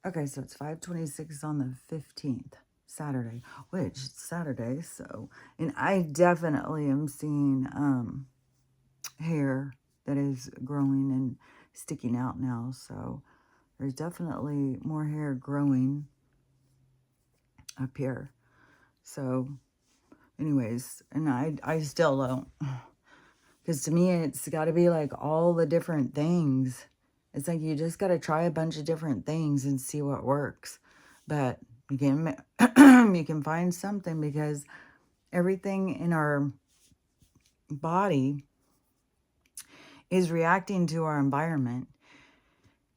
Okay, so it's 5:26 on the 15th, Saturday, which it's Saturday, so, and I definitely am seeing hair that is growing and sticking out now, so there's definitely more hair growing up here. So anyways, and I still don't, because to me it's got to be like all the different things. It's like you just got to try a bunch of different things and see what works. But you can you can find something, because everything in our body is reacting to our environment.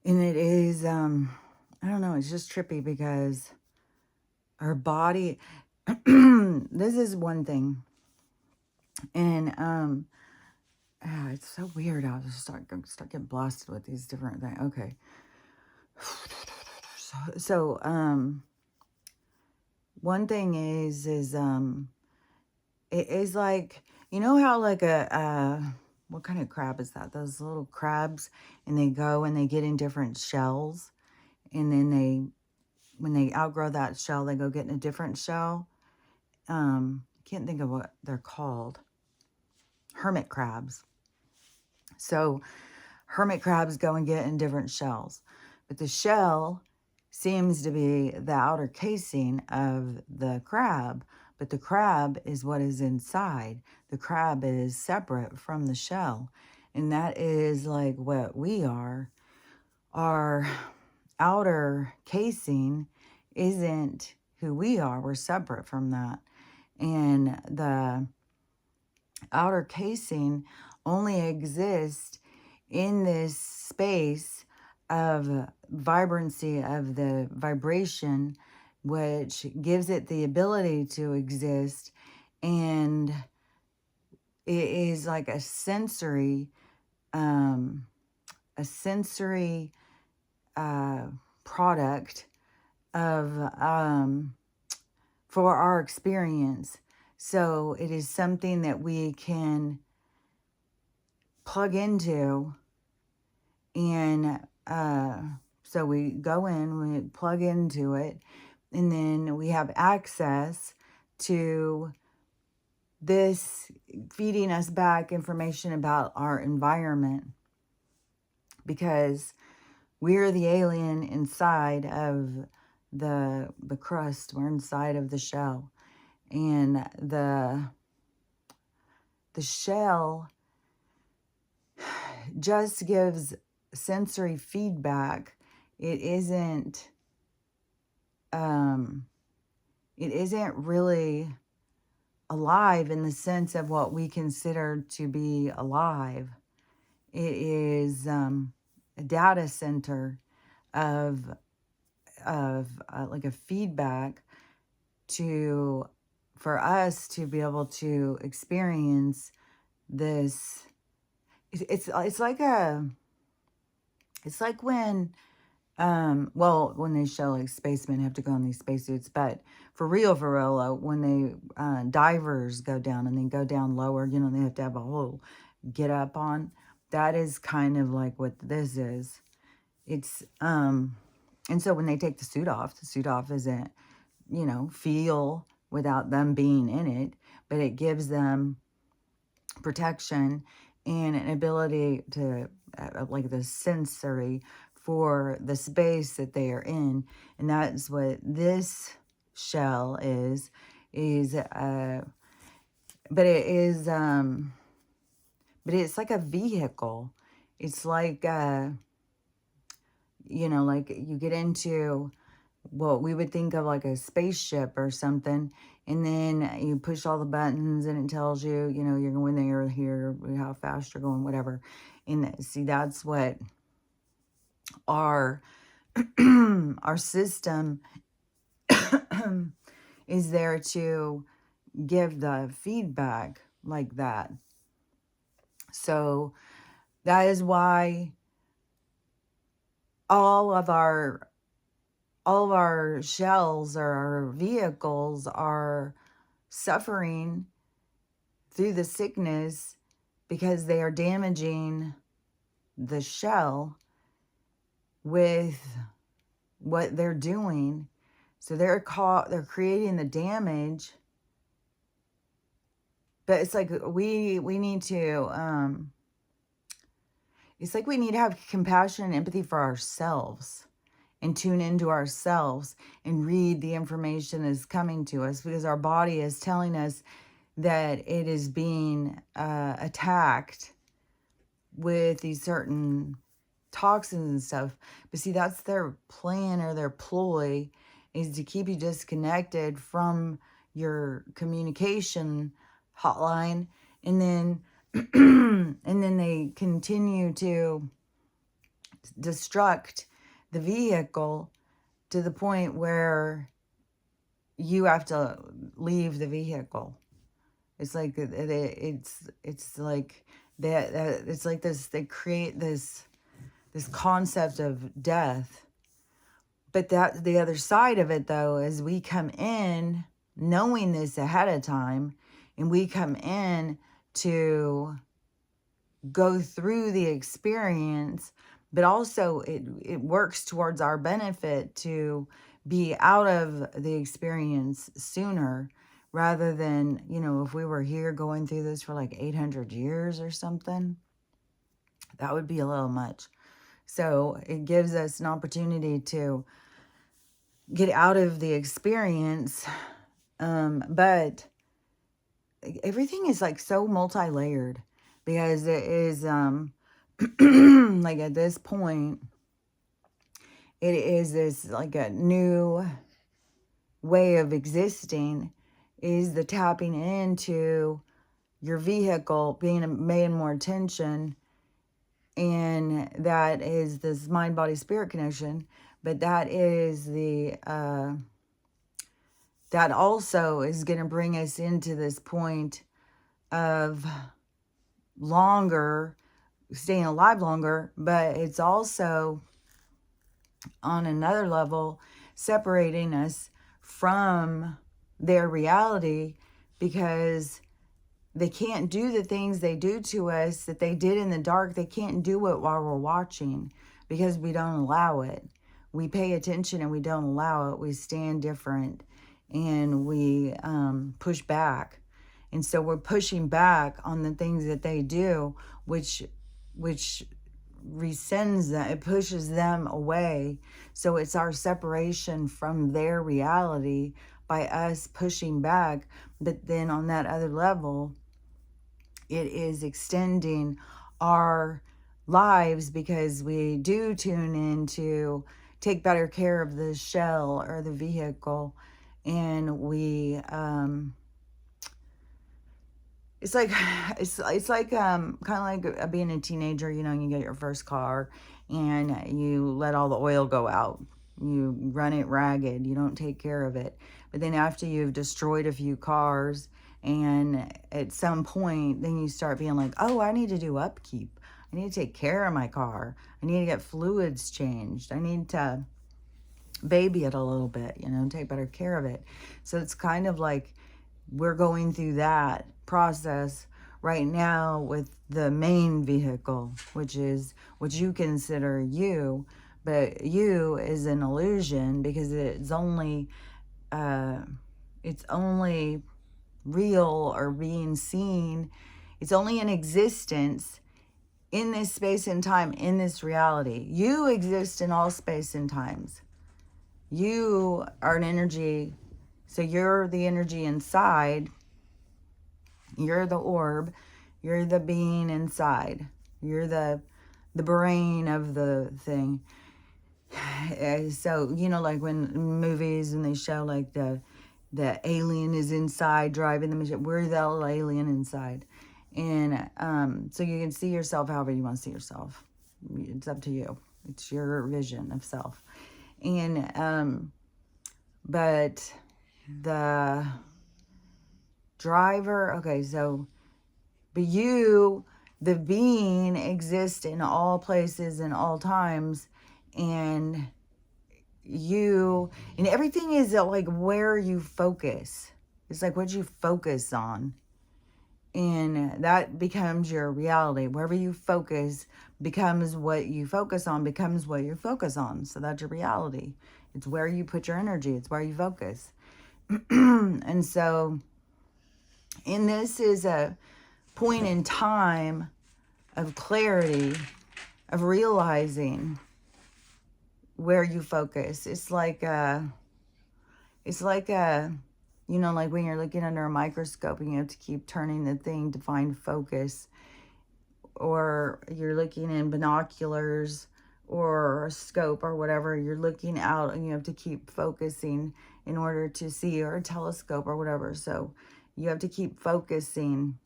And it is I don't know, it's just trippy because our body this is one thing. And it's so weird. I'll just start getting blasted with these different things. Okay. So one thing is it is like, you know how like what kind of crab is that? Those little crabs, and they go and they get in different shells, and then when they outgrow that shell, they go get in a different shell. I can't think of what they're called. Hermit crabs. So hermit crabs go and get in different shells. But the shell seems to be the outer casing of the crab, but the crab is what is inside. The crab is separate from the shell. And that is like what we are. Our outer casing isn't who we are. We're separate from that. And the outer casing only exists in this space of vibrancy, of the vibration, which gives it the ability to exist. And it is like a sensory um, product of for our experience. So it is something that we can plug into, and so we go in, we plug into it, and then we have access to this feeding us back information about our environment, because we're the alien inside of the crust. We're inside of the shell, and the shell just gives sensory feedback. It isn't really alive in the sense of what we consider to be alive. It is a data center of like a feedback to for us to be able to experience this. It's like when well, when they show like spacemen have to go in these spacesuits, but for real, when they divers go down and they go down lower, you know, they have to have a whole get up on. That is kind of like what this is. It's and so when they take the suit off isn't, you know, feel without them being in it, but it gives them protection and an ability to like the sensory for the space that they are in. And that's what this shell is but it is but it's like a vehicle. It's like you know, like you get into what we would think of like a spaceship or something, and then you push all the buttons and it tells you, you know, you're going there, here, how fast you're going, whatever. And see, that's what our our system is there to give the feedback like that. So that is why all of our shells or our vehicles are suffering through the sickness, because they are damaging the shell with what they're doing. So they're creating the damage. But it's like we need to, it's like we need to have compassion and empathy for ourselves and tune into ourselves and read the information that's coming to us, because our body is telling us that it is being attacked with these certain toxins and stuff. But see, that's their plan or their ploy, is to keep you disconnected from your communication hotline. And then and then they continue to destruct the vehicle to the point where you have to leave the vehicle. It's like it's like that it's like this, they create this concept of death. But that the other side of it, though, is we come in knowing this ahead of time, and we come in to go through the experience, but also it works towards our benefit to be out of the experience sooner, rather than, if we were here going through this for like 800 years or something, that would be a little much. So it gives us an opportunity to get out of the experience. But everything is like so multi-layered, because it is, like at this point, it is this like a new way of existing, is the tapping into your vehicle, paying more attention. And that is this mind, body, spirit connection. But that is that also is going to bring us into this point of staying alive longer. But it's also, on another level, separating us from their reality, because they can't do the things they do to us that they did in the dark. They can't do it while we're watching, because we don't allow it. We pay attention and we don't allow it. We stand different and we push back. And so we're pushing back on the things that they do, which rescinds them. It pushes them away. So it's our separation from their reality by us pushing back. But then on that other level, it is extending our lives, because we do tune in to take better care of the shell or the vehicle. And we, it's like kind of like being a teenager. You get your first car and you let all the oil go out. You run it ragged. You don't take care of it. But then after you've destroyed a few cars, and at some point, then you start being like, oh, I need to do upkeep. I need to take care of my car. I need to get fluids changed. I need to baby it a little bit, take better care of it. So it's kind of like we're going through that process right now with the main vehicle, which is what you consider you. But you is an illusion, because it's only real or being seen. It's only in existence in this space and time, in this reality. You exist in all space and times. You are an energy. So you're the energy inside. You're the orb. You're the being inside. You're the brain of the thing. So, like when movies and they show like the alien is inside driving the machine. We're the alien inside. And so you can see yourself however you want to see yourself. It's up to you. It's your vision of self. And but the driver, okay, so but you, the being, exists in all places and all times, and everything is like where you focus. It's like what you focus on, and that becomes your reality. Wherever you focus becomes what you focus on, becomes what you focus on. So that's your reality. It's where you put your energy. It's where you focus. And so, and this is a point in time of clarity, of realizing where you focus. It's like you know, like when you're looking under a microscope and you have to keep turning the thing to find focus, or you're looking in binoculars or a scope or whatever, you're looking out and you have to keep focusing in order to see, or a telescope or whatever. So you have to keep focusing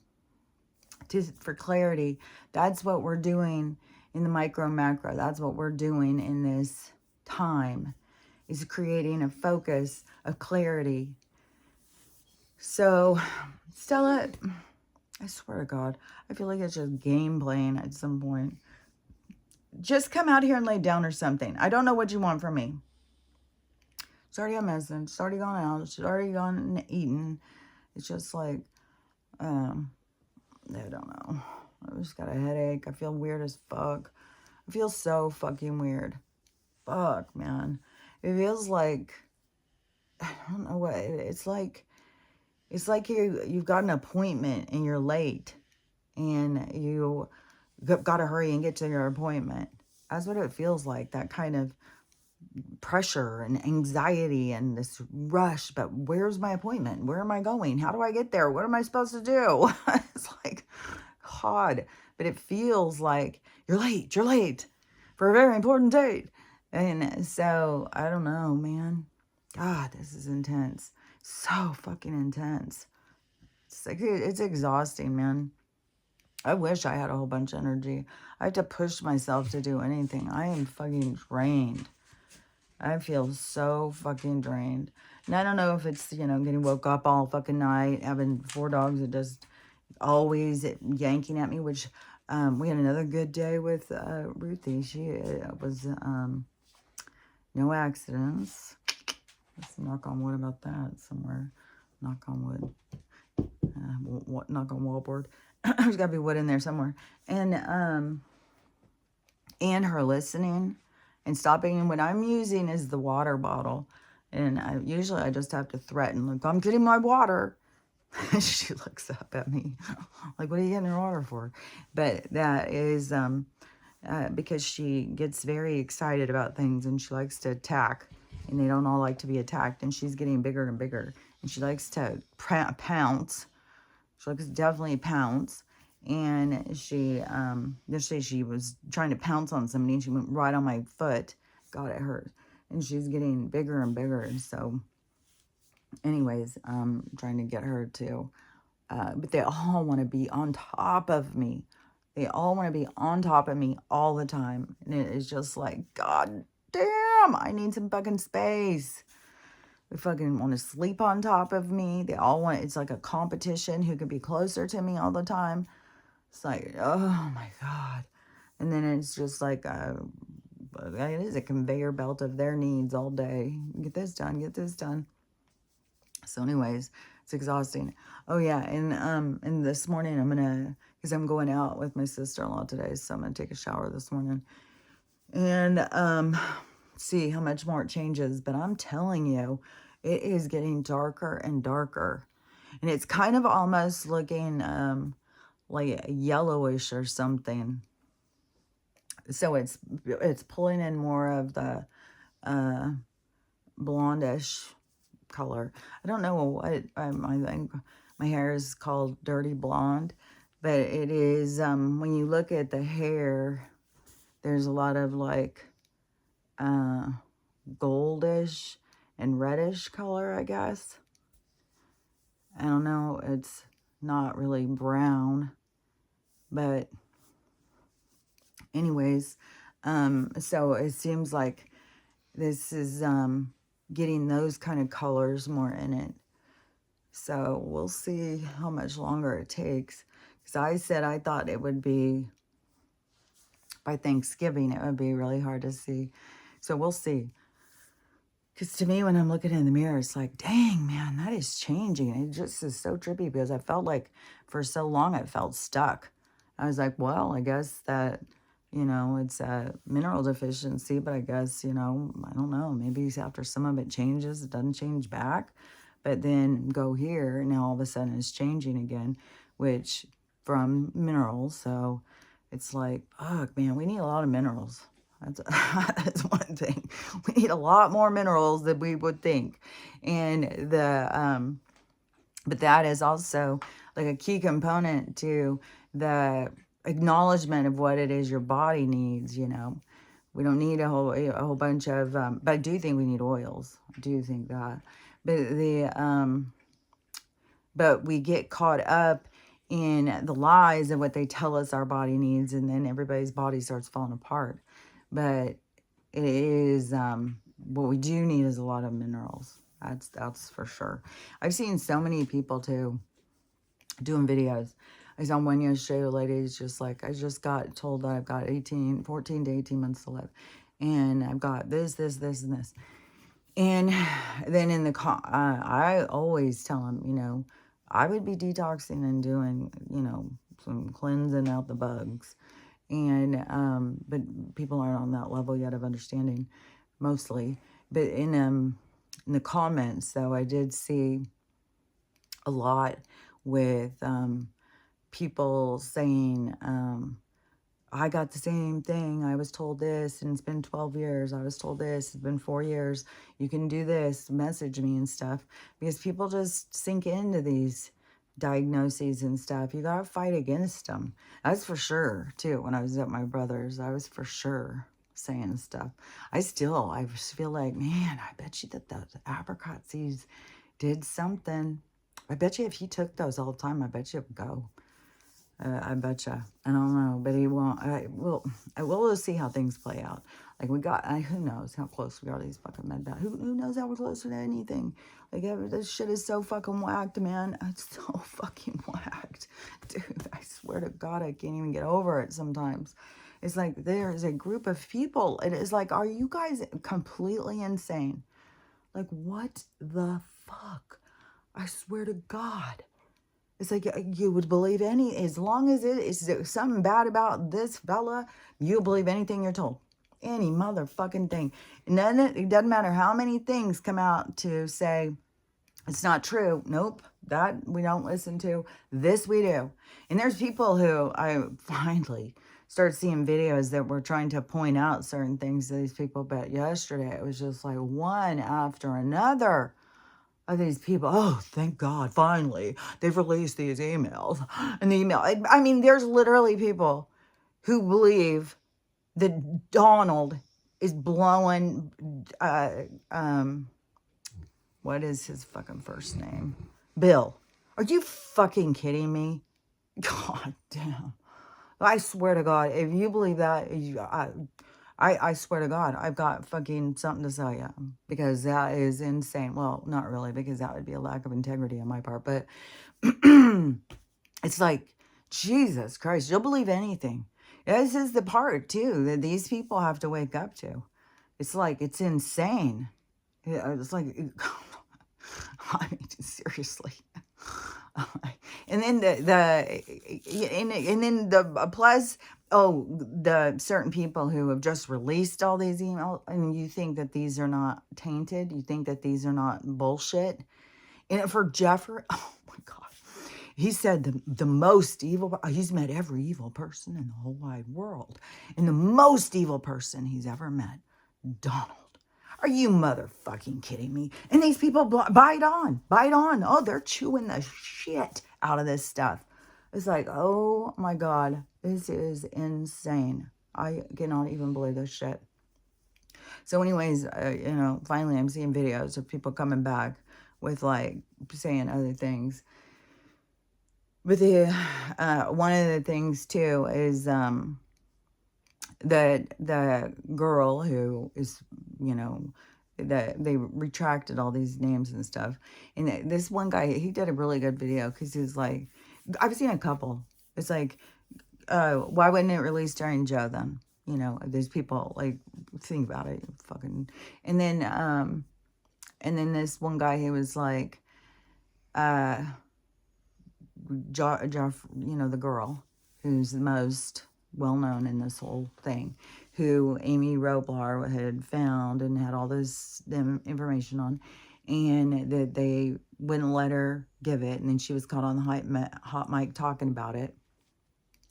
for clarity. That's what we're doing in the micro macro. That's what we're doing in this time, is creating a focus of clarity. So, Stella, I swear to God, I feel like it's just game playing at some point. Just come out here and lay down or something. I don't know what you want from me. It's already a message. It's already gone out. It's already gone and eaten. It's just like, I don't know. I just got a headache. I feel weird as fuck. I feel so fucking weird. Fuck, man. It feels like, I don't know what, it's like you've got an appointment and you're late. And you got to hurry and get to your appointment. That's what it feels like, that kind of pressure and anxiety and this rush. But where's my appointment? Where am I going? How do I get there? What am I supposed to do? It's like, God. But it feels like you're late for a very important date. And so, I don't know, man. God, this is intense. So fucking intense. It's like, it's exhausting, man. I wish I had a whole bunch of energy. I have to push myself to do anything. I am fucking drained. I feel so fucking drained. And I don't know if it's, you know, getting woke up all fucking night, having 4 dogs that just always yanking at me, which we had another good day with Ruthie. She was no accidents. Let's knock on wood about that somewhere. Knock on wood. Knock on wallboard. There's got to be wood in there somewhere. And her listening and stopping. And what I'm using is the water bottle. And usually I just have to threaten, like, I'm getting my water. She looks up at me like, what are you getting your water for? But that is because she gets very excited about things and she likes to attack. And they don't all like to be attacked. And she's getting bigger and bigger. And she likes to pounce. She likes to definitely pounce. And she, yesterday she was trying to pounce on somebody and she went right on my foot. God, it hurt. And she's getting bigger and bigger. And so, anyways, I'm trying to get her to, but they all want to be on top of me. They all want to be on top of me all the time. And it is just like, God damn, I need some fucking space. They fucking want to sleep on top of me. They all want, it's like a competition who can be closer to me all the time. It's like, oh my God. And then it's just like, it is a conveyor belt of their needs all day. Get this done, get this done. So anyways, it's exhausting. Oh yeah, and this morning because I'm going out with my sister-in-law today, so I'm gonna take a shower this morning. And see how much more it changes. But I'm telling you, it is getting darker and darker. And it's kind of almost looking like yellowish or something. So it's pulling in more of the blondish color. I don't know what I think my hair is called dirty blonde, but it is when you look at the hair, there's a lot of like goldish and reddish color, I guess. I don't know, it's not really brown, but anyways, so it seems like this is getting those kind of colors more in it. So we'll see how much longer it takes. Because I said I thought it would be, by Thanksgiving, it would be really hard to see. So we'll see. Because to me, when I'm looking in the mirror, it's like, dang, man, that is changing. It just is so trippy because I felt like for so long I felt stuck. I was like, well, I guess that, it's a mineral deficiency, but I guess, I don't know, maybe after some of it changes, it doesn't change back. But then go here, and now all of a sudden it's changing again, which from minerals. So it's like, fuck, man, we need a lot of minerals. That's, that's one thing. We need a lot more minerals than we would think. And but that is also like a key component to the acknowledgement of what it is your body needs. We don't need a whole bunch of, but I do think we need oils. I do think that. But but we get caught up in the lies of what they tell us our body needs, and then everybody's body starts falling apart. But it is, what we do need is a lot of minerals. That's for sure. I've seen so many people too doing videos. I saw one yesterday, a lady's just like, I just got told that I've got 14 to 18 months to live. And I've got this, and this. And then I always tell them, I would be detoxing and doing, some cleansing out the bugs. And, but people aren't on that level yet of understanding, mostly. But in the comments, though, I did see a lot with, people saying, I got the same thing. I was told this, and it's been 12 years. I was told this. It's been 4 years. You can do this. Message me and stuff. Because people just sink into these diagnoses and stuff. You got to fight against them. That's for sure, too. When I was at my brother's, I was for sure saying stuff. I just feel like, man, I bet you that those apricot seeds did something. I bet you if he took those all the time, I bet you it would go. I betcha. I don't know, but he won't. We'll see how things play out. Like who knows how close we are to these fucking med beds. Who knows how we're closer to anything? Like this shit is so fucking whacked, man. It's so fucking whacked. Dude, I swear to God, I can't even get over it sometimes. It's like there is a group of people. It is like, are you guys completely insane? Like, what the fuck? I swear to God. It's like you would believe as long as it is something bad about this fella, you'll believe anything you're told. Any motherfucking thing. And then it doesn't matter how many things come out to say it's not true. Nope, that we don't listen to. This we do. And there's people who I finally started seeing videos that were trying to point out certain things to these people. But yesterday it was just like one after another of these people. Oh, thank God, finally, they've released these emails. And the email, I mean, there's literally people who believe that Donald is blowing, what is his fucking first name? Bill. Are you fucking kidding me? God damn. I swear to God, if you believe that, I swear to God, I've got fucking something to tell you, because that is insane. Well, not really, because that would be a lack of integrity on my part, but it's like, Jesus Christ, you'll believe anything. This is the part, too, that these people have to wake up to. It's like, it's insane. It's like, I mean, seriously. And then the certain people who have just released all these emails, and you think that these are not tainted, you think that these are not bullshit. And for Jeffrey, oh my God, he said the most evil, he's met every evil person in the whole wide world, and the most evil person he's ever met, Donald. Are you motherfucking kidding me? And these people bite on. Oh, they're chewing the shit out of this stuff. It's like, oh my God, this is insane. I cannot even believe this shit. So anyways, finally I'm seeing videos of people coming back with like saying other things. But one of the things too is that the girl who is, that they retracted all these names and stuff. And this one guy, he did a really good video, because he's like, I've seen a couple. It's like, why wouldn't it release during Joe then? There's people like, think about it, fucking. And then this one guy, he was like, the girl who's the most well known in this whole thing, who Amy Roblar had found and had all this information on, and that they wouldn't let her give it. And then she was caught on the hot mic talking about it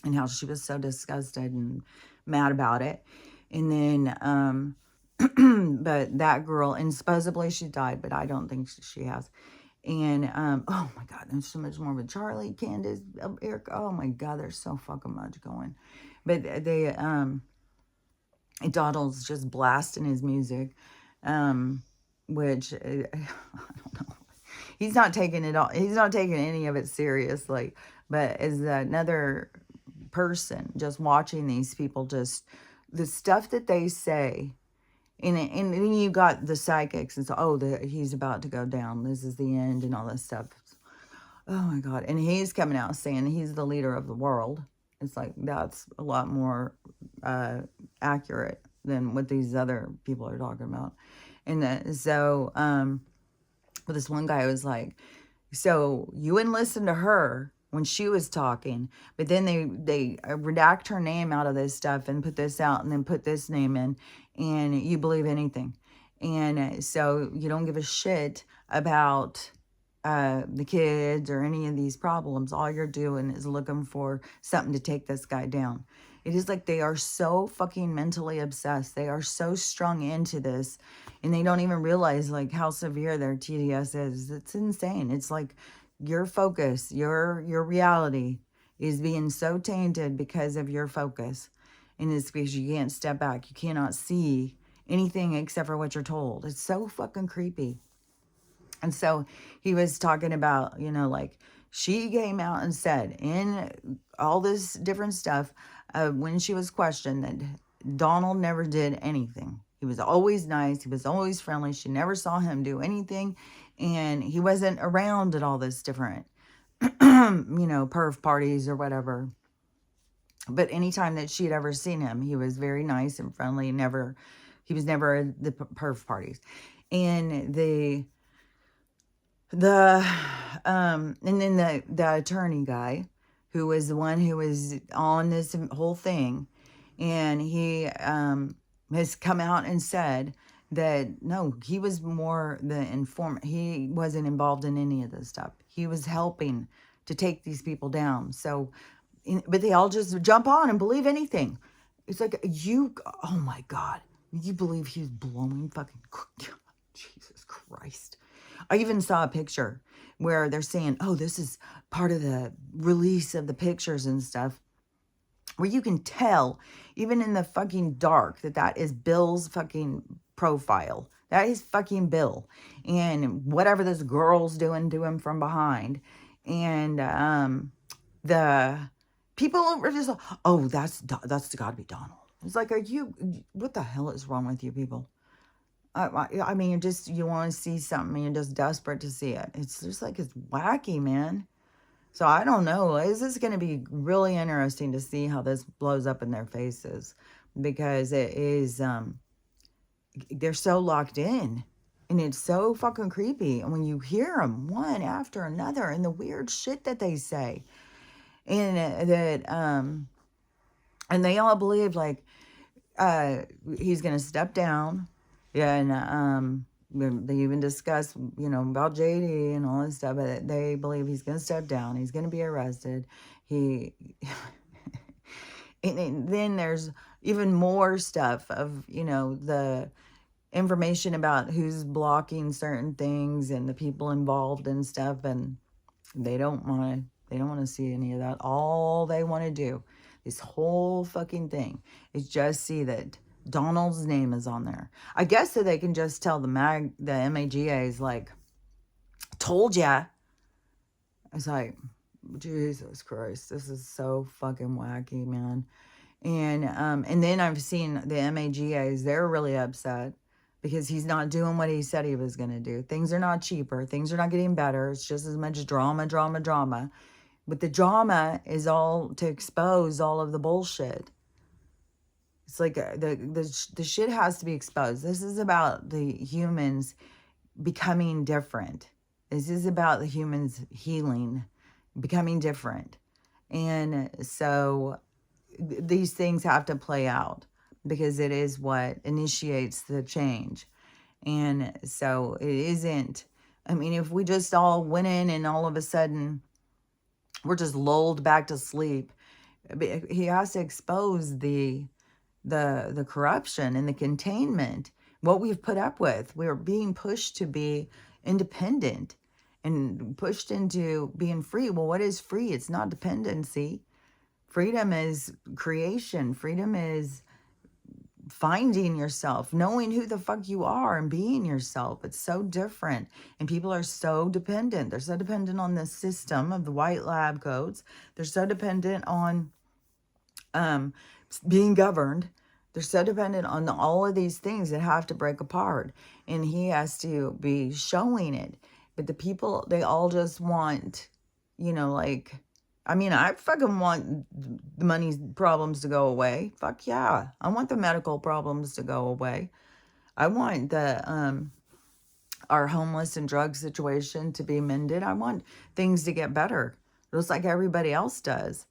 and how she was so disgusted and mad about it. And then, but that girl, and supposedly she died, but I don't think she has. And, oh my God, there's so much more with Charlie, Candace, Eric. Oh my God, there's so fucking much going. But Donald's just blasting his music, which, I don't know. He's not taking it all. He's not taking any of it seriously. But as another person, just watching these people, just the stuff that they say, and then you got the psychics, and so, oh, he's about to go down. This is the end, and all this stuff. Oh my God! And he's coming out saying he's the leader of the world. It's like that's a lot more accurate than what these other people are talking about. And so, but this one guy was like, so you wouldn't listen to her when she was talking, but then they redact her name out of this stuff and put this out and then put this name in, and you believe anything. And so you don't give a shit about the kids or any of these problems. All you're doing is looking for something to take this guy down. It is like they are so fucking mentally obsessed. They are so strung into this, and they don't even realize like how severe their TDS is. It's insane. It's like your focus, your reality is being so tainted because of your focus. And it's because you can't step back. You cannot see anything except for what you're told. It's so fucking creepy. And so he was talking about, like she came out and said in all this different stuff when she was questioned that Donald never did anything. He was always nice. He was always friendly. She never saw him do anything. And he wasn't around at all this different, perv parties or whatever. But anytime that she'd ever seen him, he was very nice and friendly. He was never at the perv parties. And and then the attorney guy, who was the one who was on this whole thing, and he has come out and said that no, he was more the informant. He wasn't involved in any of this stuff. He was helping to take these people down. So, but they all just jump on and believe anything. It's like oh my God, you believe he's blowing fucking Jesus Christ. I even saw a picture where they're saying, oh, this is part of the release of the pictures and stuff, where you can tell, even in the fucking dark, that is Bill's fucking profile. That is fucking Bill. And whatever this girl's doing to him from behind. And the people are just like, oh, that's got to be Donald. It's like, what the hell is wrong with you people? I mean, you want to see something, and you're just desperate to see it. It's just like, it's wacky, man. So I don't know. This is going to be really interesting to see how this blows up in their faces, because it is, they're so locked in, and it's so fucking creepy. And when you hear them one after another and the weird shit that they say, and and they all believe like, he's going to step down. Yeah, and they even discuss, about JD and all this stuff, but they believe he's going to step down. He's going to be arrested. And then there's even more stuff of, the information about who's blocking certain things and the people involved and stuff, and they don't want to see any of that. All they want to do, this whole fucking thing, is just see that Donald's name is on there. I guess so they can just tell the MAGAs like, told ya. It's like, Jesus Christ, this is so fucking wacky, man. And then I've seen the MAGAs, they're really upset because he's not doing what he said he was going to do. Things are not cheaper. Things are not getting better. It's just as much drama. But the drama is all to expose all of the bullshit. It's like the shit has to be exposed. This is about the humans becoming different. This is about the humans healing, becoming different. And so these things have to play out because it is what initiates the change. And so it isn't, I mean, if we just all went in and all of a sudden we're just lulled back to sleep, he has to expose the corruption and the containment, what we've put up with. We're being pushed to be independent and pushed into being free. Well, what is free? It's not dependency. Freedom is creation. Freedom is finding yourself, knowing who the fuck you are and being yourself. It's so different. And people are so dependent. They're so dependent on the system of the white lab coats. They're so dependent on um, being governed. They're so dependent on all of these things that have to break apart. And he has to be showing it. But the people, they all just want, like, I mean, I fucking want the money problems to go away. Fuck yeah. I want the medical problems to go away. I want our homeless and drug situation to be mended. I want things to get better, just like everybody else does.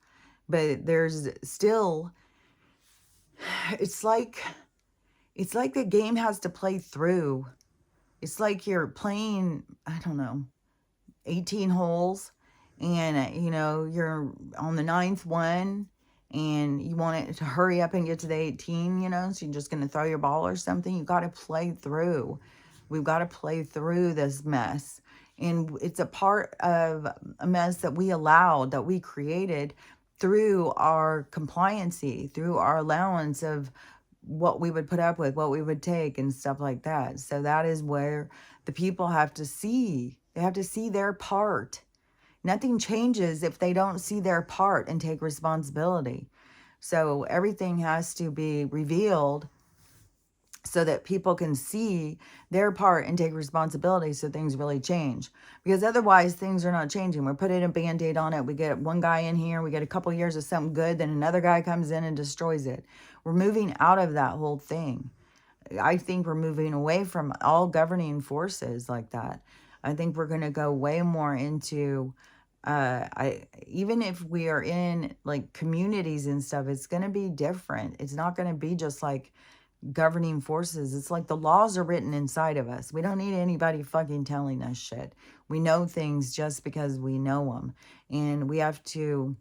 But there's still, it's like the game has to play through. It's like you're playing, I don't know, 18 holes, and you're on the ninth one, and you want it to hurry up and get to the 18, so you're just going to throw your ball or something. You got to play through. We've got to play through this mess. And it's a part of a mess that we allowed, that we created through our compliancy, through our allowance of what we would put up with, what we would take, and stuff like that. So that is where the people have to see. They have to see their part. Nothing changes if they don't see their part and take responsibility. So everything has to be revealed so that people can see their part and take responsibility, so things really change. Because otherwise, things are not changing. We're putting a Band-Aid on it. We get one guy in here, we get a couple years of something good, then another guy comes in and destroys it. We're moving out of that whole thing. I think we're moving away from all governing forces like that. I think we're going to go way more into, even if we are in like communities and stuff, it's going to be different. It's not going to be just like governing forces. It's like the laws are written inside of us. We don't need anybody fucking telling us shit. We know things just because we know them. And we have to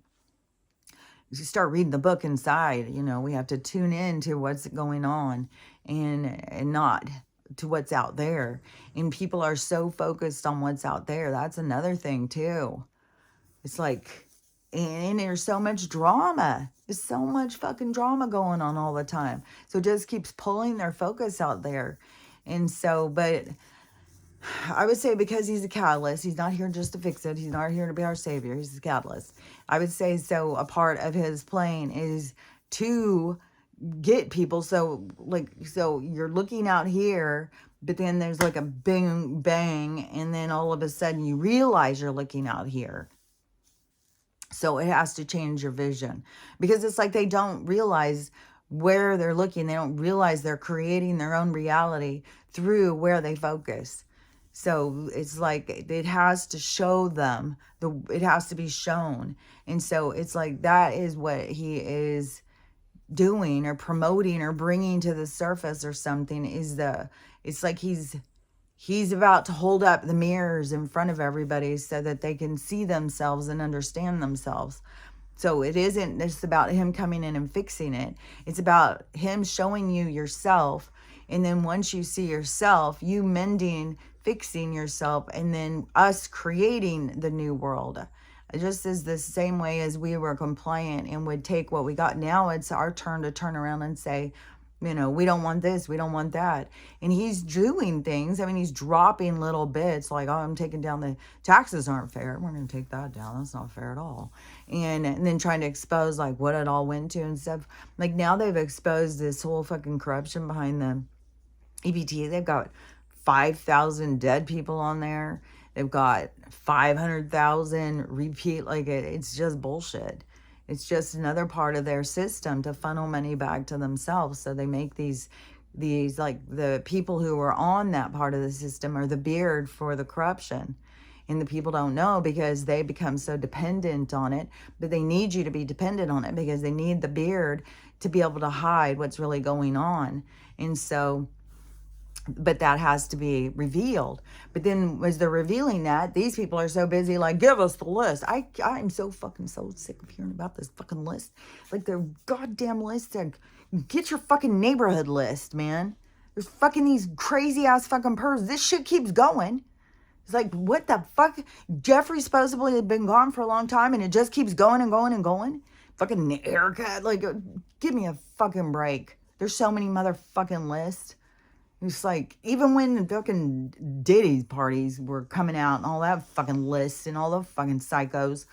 start reading the book inside. We have to tune in to what's going on and not to what's out there. And people are so focused on what's out there. That's another thing too. It's like, and there's so much drama. There's so much fucking drama going on all the time. So it just keeps pulling their focus out there. And so, but I would say because he's a catalyst, he's not here just to fix it. He's not here to be our savior. He's a catalyst. I would say so a part of his plan is to get people. So you're looking out here, but then there's like a bang, bang. And then all of a sudden you realize you're looking out here. So it has to change your vision, because it's like they don't realize where they're looking. They don't realize they're creating their own reality through where they focus. So it's like it has to show them, it has to be shown. And so it's like that is what he is doing or promoting or bringing to the surface or something. It's like he's about to hold up the mirrors in front of everybody so that they can see themselves and understand themselves. So it isn't just about him coming in and fixing it. It's about him showing you yourself. And then once you see yourself, you mending, fixing yourself, and then us creating the new world. It just is the same way as we were compliant and would take what we got. Now it's our turn to turn around and say, we don't want this, we don't want that. And he's doing things. I mean, he's dropping little bits like, oh, I'm taking down the taxes aren't fair. We're going to take that down. That's not fair at all. And then trying to expose like what it all went to and stuff. Like now they've exposed this whole fucking corruption behind the EBT. They've got 5,000 dead people on there. They've got 500,000 repeat. Like it's just bullshit. It's just another part of their system to funnel money back to themselves. So they make these like the people who are on that part of the system are the beard for the corruption. And the people don't know because they become so dependent on it. But they need you to be dependent on it because they need the beard to be able to hide what's really going on. And so, but that has to be revealed. But then as they're revealing that, these people are so busy, like, give us the list. I'm so fucking so sick of hearing about this fucking list. Like, their goddamn list. Get your fucking neighborhood list, man. There's fucking these crazy ass fucking pervs. This shit keeps going. It's like, what the fuck? Jeffrey supposedly had been gone for a long time and it just keeps going and going and going. Fucking haircut. Like, give me a fucking break. There's so many motherfucking lists. It's like, even when the fucking Diddy's parties were coming out and all that fucking lists and all the fucking psychos,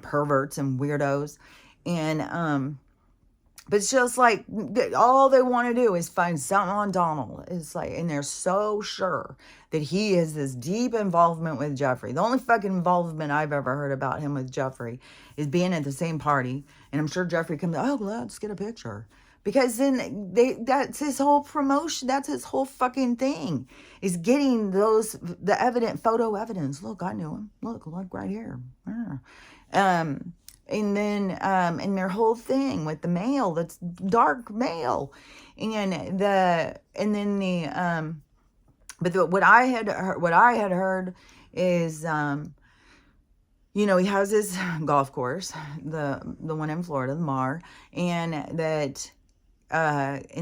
perverts and weirdos. And, but it's just like, all they want to do is find something on Donald. It's like, and they're so sure that he has this deep involvement with Jeffrey. The only fucking involvement I've ever heard about him with Jeffrey is being at the same party. And I'm sure Jeffrey comes, oh, let's get a picture. Because then that's his whole promotion. That's his whole fucking thing, is getting the photo evidence. Look, I knew him. Look right here. And then, and their whole thing with the male, that's dark male. What I had heard is, he has his golf course, the one in Florida, the Mar, and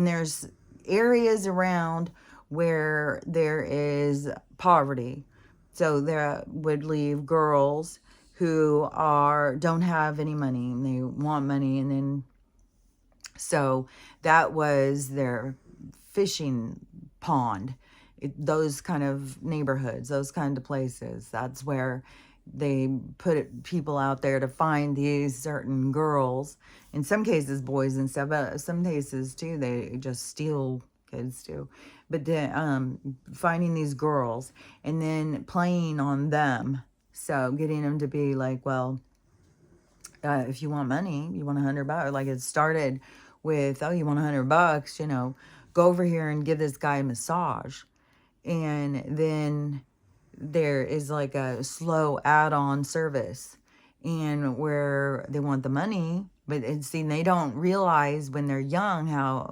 there's areas around where there is poverty. So there would leave girls who don't have any money and they want money. And then, so that was their fishing pond. Those kind of neighborhoods, those kind of places. That's where they put people out there to find these certain girls. In some cases, boys and stuff. But some cases, too, they just steal kids, too. But finding these girls and then playing on them. So getting them to be like, well, if you want money, you want $100. Like, it started with, oh, you want $100, go over here and give this guy a massage. And then there is like a slow add-on service, and where they want the money, but they don't realize when they're young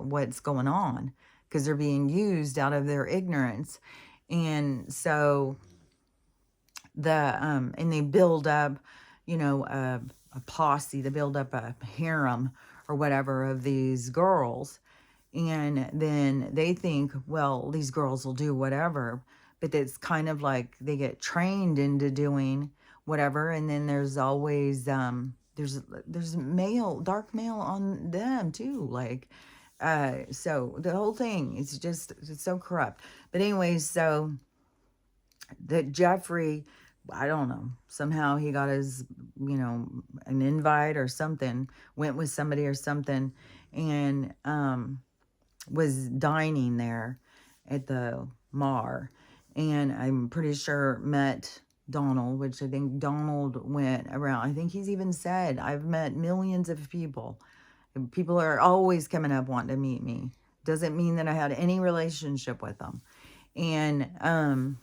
what's going on, because they're being used out of their ignorance. And so and they build up, a posse, they build up a harem or whatever of these girls. And then they think, well, these girls will do whatever. But it's kind of like they get trained into doing whatever. And then there's always, there's dark male on them too. Like, so the whole thing is it's so corrupt. But anyways, so that Jeffrey, I don't know, somehow he got his, an invite or something, went with somebody or something, and, was dining there at the Mar, and I'm pretty sure met Donald, which I think Donald went around. I think he's even said, I've met millions of people. People are always coming up wanting to meet me. Doesn't mean that I had any relationship with them. And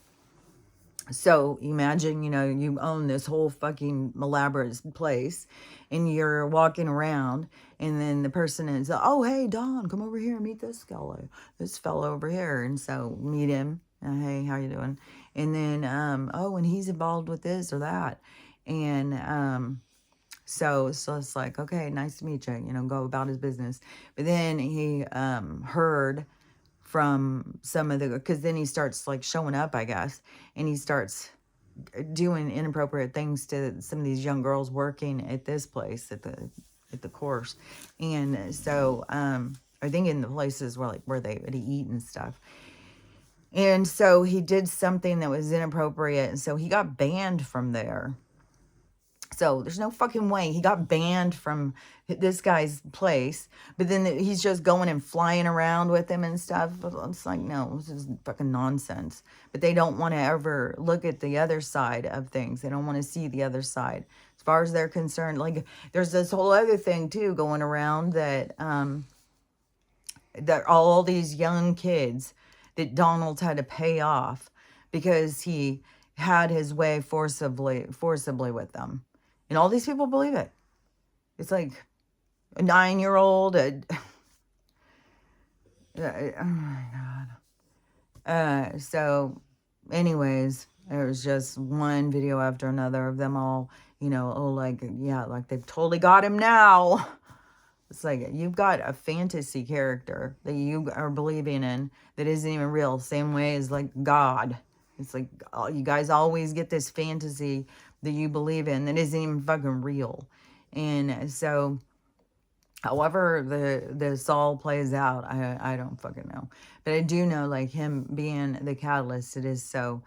so imagine, you own this whole fucking elaborate place and you're walking around, and then the person is, oh, hey, Don, come over here and meet this fellow over here. And so meet him. Hey, how you doing? And then, and he's involved with this or that. And so it's like, okay, nice to meet you, go about his business. But then he heard from some of because then he starts like showing up, I guess, and he starts doing inappropriate things to some of these young girls working at this place at the course. And so I think in the places where they would eat and stuff. And so he did something that was inappropriate, and so he got banned from there. So there's no fucking way he got banned from this guy's place, but then he's just going and flying around with him and stuff. It's like, no, this is fucking nonsense. But they don't want to ever look at the other side of things. They don't want to see the other side. As far as they're concerned, like, there's this whole other thing too going around that all these young kids that Donald had to pay off because he had his way forcibly with them. And all these people believe it. It's like a 9-year-old. Oh my God. So anyways, there was just one video after another of them all, like, yeah, like they've totally got him now. It's like you've got a fantasy character that you are believing in that isn't even real. Same way as like God. It's like you guys always get this fantasy that you believe in that isn't even fucking real. And so, however this all plays out, I don't fucking know. But I do know, like, him being the catalyst, it is so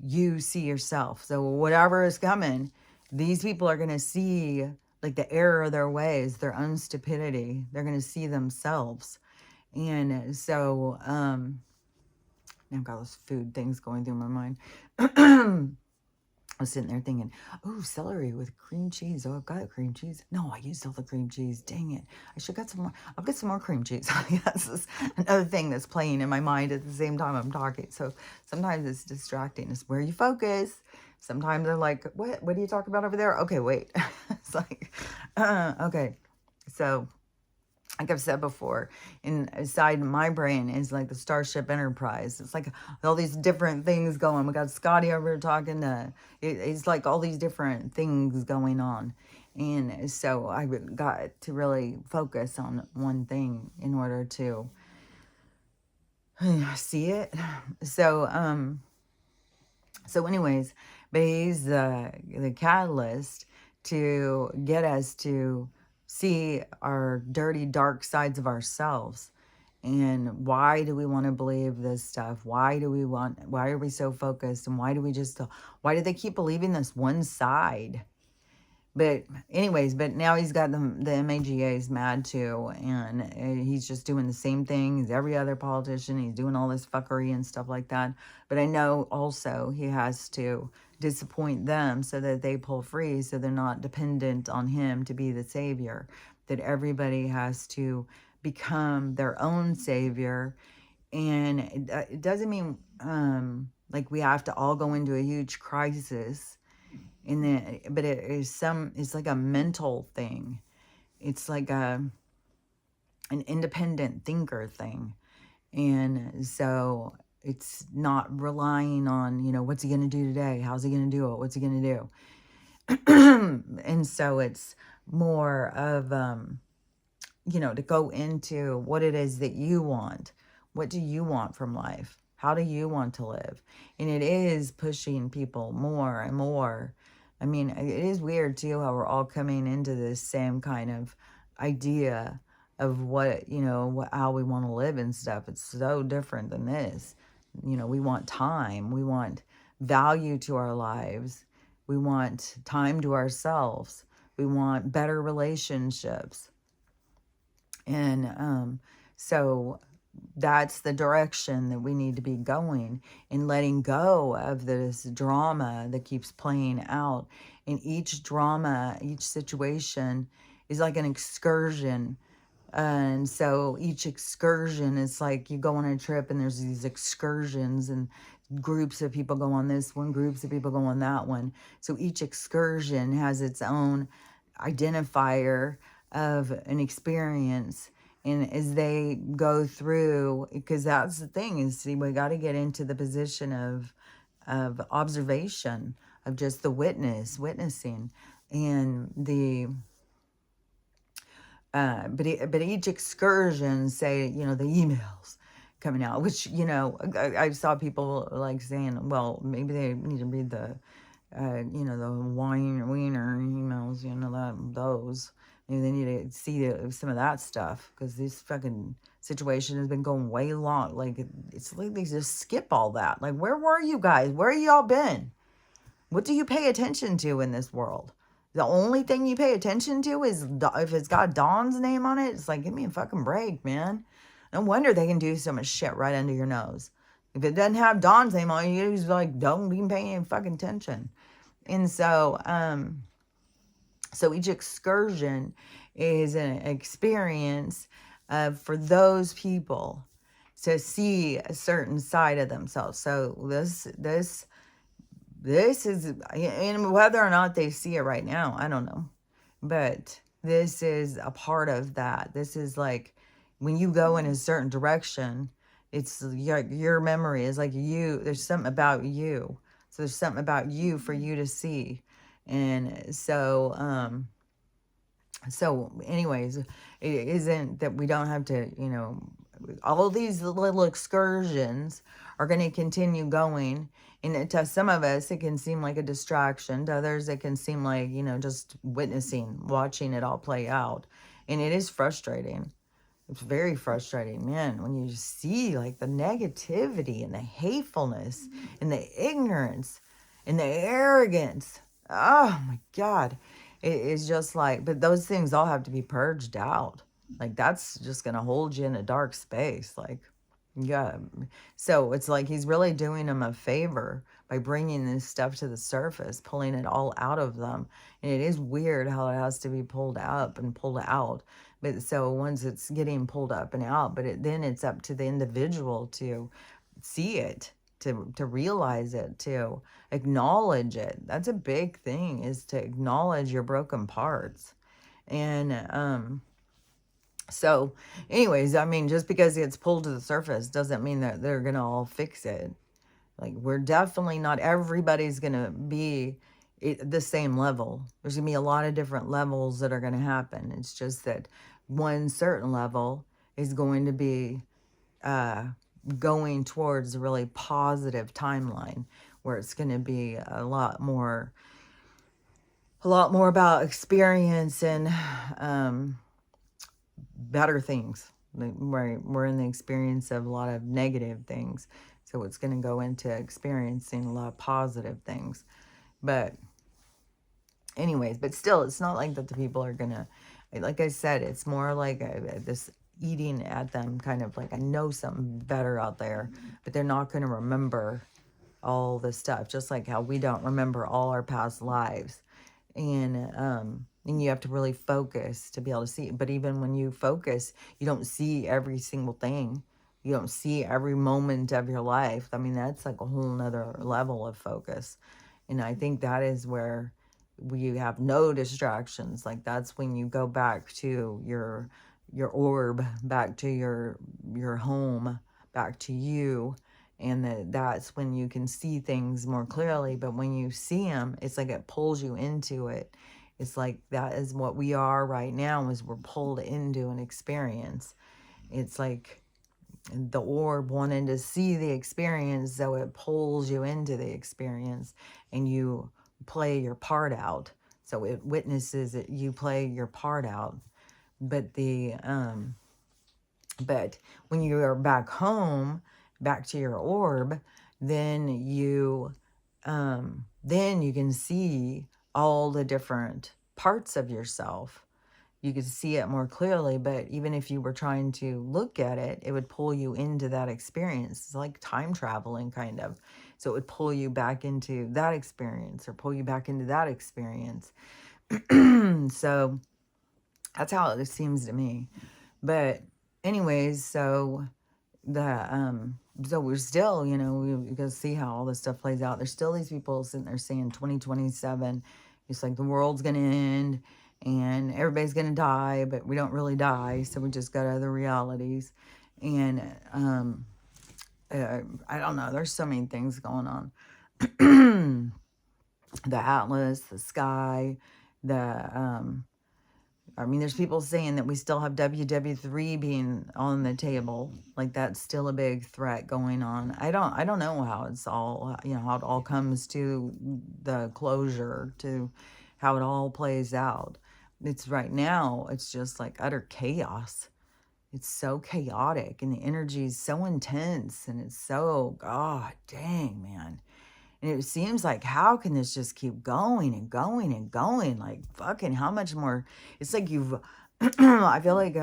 you see yourself. So whatever is coming, these people are going to see like the error of their ways, their own stupidity. They're going to see themselves. And so, I've got those food things going through my mind. I was sitting there thinking, oh, celery with cream cheese. Oh, I've got cream cheese. No, I used all the cream cheese. Dang it. I should got some more. I'll get some more cream cheese. That's just another thing that's playing in my mind at the same time I'm talking. So sometimes it's distracting. It's where you focus. Sometimes I'm like, what are you talking about over there? Okay, wait. It's like, okay. So like I've said before, inside my brain is like the Starship Enterprise. It's like all these different things going. We got Scotty over here talking to, it's like all these different things going on. And so I got to really focus on one thing in order to see it. So, so anyways, but he's the catalyst to get us to see our dirty, dark sides of ourselves. And why do we want to believe this stuff? Why are we so focused? And why do they keep believing this one side? But anyways, but now he's got the MAGAs mad too. And he's just doing the same thing as every other politician. He's doing all this fuckery and stuff like that. But I know also he has to disappoint them so that they pull free, so they're not dependent on him to be the savior. That everybody has to become their own savior. And it doesn't mean like we have to all go into a huge crisis. And then, but it's like a mental thing. It's like an independent thinker thing. And so it's not relying on, what's he going to do today? How's he going to do it? What's he going to do? And so it's more of, to go into what it is that you want. What do you want from life? How do you want to live? And it is pushing people more and more. I mean, it is weird too how we're all coming into this same kind of idea of what, how we want to live and stuff. It's so different than this. We want time. We want value to our lives. We want time to ourselves. We want better relationships. And so that's the direction that we need to be going, and letting go of this drama that keeps playing out. And each drama, each situation is like an excursion. And so each excursion is like you go on a trip and there's these excursions and groups of people go on this one, groups of people go on that one. So each excursion has its own identifier of an experience. And as they go through, because that's the thing, is, see, we got to get into the position of observation, of just the witnessing. And the but each excursion, say, the emails coming out, which, I saw people like saying, well, maybe they need to read the the wiener emails, those. Maybe they need to see some of that stuff, because this fucking situation has been going way long. Like, it's like they just skip all that. Like, where were you guys? Where y'all been? What do you pay attention to in this world? The only thing you pay attention to is if it's got Dawn's name on it. It's like, give me a fucking break, man. No wonder they can do so much shit right under your nose. If it doesn't have Dawn's name on it, you just like don't even pay any fucking attention. And so, so each excursion is an experience for those people to see a certain side of themselves. So this this is, and whether or not they see it right now, I don't know. But this is a part of that. This is like when you go in a certain direction, it's your memory is like you, there's something about you. So there's something about you for you to see. And so anyways, it isn't that we don't have to, all these little excursions are going to continue going. And to some of us, it can seem like a distraction. To others, it can seem like, just witnessing, watching it all play out. And it is frustrating. It's very frustrating, man, when you just see like the negativity and the hatefulness and the ignorance and the arrogance. Oh my God. It is just like, but those things all have to be purged out. Like that's just going to hold you in a dark space. Like, yeah. So it's like he's really doing them a favor by bringing this stuff to the surface, pulling it all out of them. And it is weird how it has to be pulled up and pulled out. But so once it's getting pulled up and out, but then it's up to the individual to see it, to realize it, to acknowledge it. That's a big thing, is to acknowledge your broken parts. And so anyways, I mean, just because it's pulled to the surface doesn't mean that they're gonna all fix it. Like, we're definitely not, everybody's gonna be the same level. There's gonna be a lot of different levels that are gonna happen. It's just that one certain level is going to be going towards a really positive timeline, where it's going to be a lot more about experience and better things. We're in the experience of a lot of negative things, so it's going to go into experiencing a lot of positive things. But anyways, but still, it's not like that the people are gonna, like I said, it's more like this eating at them, kind of like, I know something better out there, but they're not going to remember all the stuff, just like how we don't remember all our past lives. And you have to really focus to be able to see. But even when you focus, you don't see every single thing. You don't see every moment of your life. I mean, that's like a whole nother level of focus. And I think that is where we have no distractions. Like, that's when you go back to your orb, back to your home, back to you. And that's when you can see things more clearly. But when you see them, it's like it pulls you into it. It's like that is what we are right now, is we're pulled into an experience. It's like the orb wanting to see the experience, so it pulls you into the experience, and you play your part out. So it witnesses it, you play your part out. But but when you are back home, back to your orb, then you can see all the different parts of yourself. You could see it more clearly. But even if you were trying to look at it, it would pull you into that experience. It's like time traveling, kind of. So it would pull you back into that experience, or pull you back into that experience. So that's how it seems to me. But anyways, so so we're still, we can see how all this stuff plays out. There's still these people sitting there saying 2027, it's like the world's gonna end and everybody's gonna die, but we don't really die, so we just got other realities. And I don't know, there's so many things going on. The atlas, the sky, I mean, there's people saying that we still have WW3 being on the table. Like, that's still a big threat going on. I don't know how it's all, how it all comes to the closure, to how it all plays out. It's right now, it's just like utter chaos. It's so chaotic, and the energy is so intense, and it's so, God dang, man. And it seems like, how can this just keep going and going and going? Like, fucking, how much more? It's like I feel like,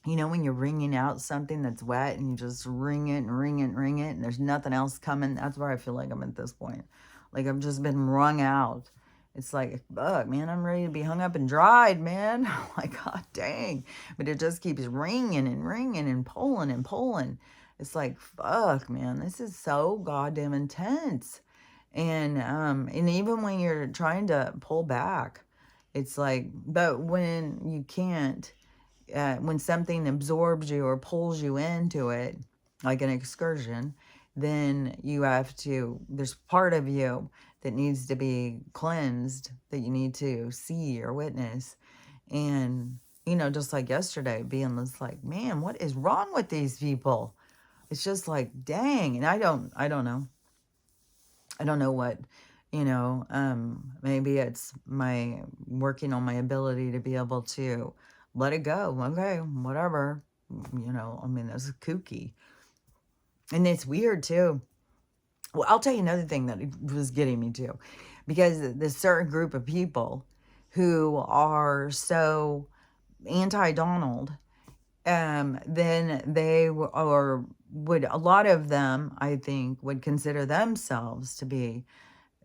when you're wringing out something that's wet, and you just wring it and wring it and wring it, and there's nothing else coming. That's where I feel like I'm at this point. Like, I've just been wrung out. It's like, fuck, man, I'm ready to be hung up and dried, man. Like, God dang. But it just keeps ringing and ringing and pulling and pulling. It's like, fuck, man, this is so goddamn intense. And even when you're trying to pull back, it's like, but when you can't, when something absorbs you or pulls you into it, like an excursion, then you have to, there's part of you that needs to be cleansed, that you need to see or witness. And, just like yesterday, being just like, man, what is wrong with these people? It's just like, dang. And I don't know what, maybe it's my working on my ability to be able to let it go. Okay, whatever. That's kooky. And it's weird too. Well, I'll tell you another thing that it was getting me too, because this certain group of people who are so anti-Donald, then they or would, a lot of them, I think, would consider themselves to be,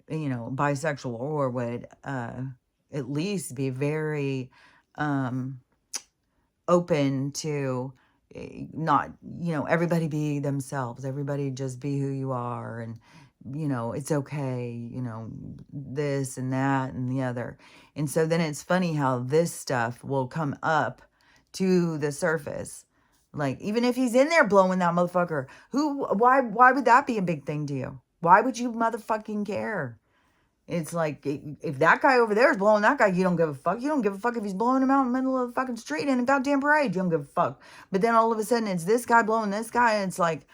bisexual, or would at least be very open to not, everybody be themselves, everybody just be who you are, and, it's okay, this and that and the other. And so then it's funny how this stuff will come up to the surface. Like, even if he's in there blowing that motherfucker, why would that be a big thing to you? Why would you motherfucking care? It's like, if that guy over there is blowing that guy, you don't give a fuck. You don't give a fuck if he's blowing him out in the middle of the fucking street in a goddamn parade. You don't give a fuck. But then all of a sudden, it's this guy blowing this guy, and it's like,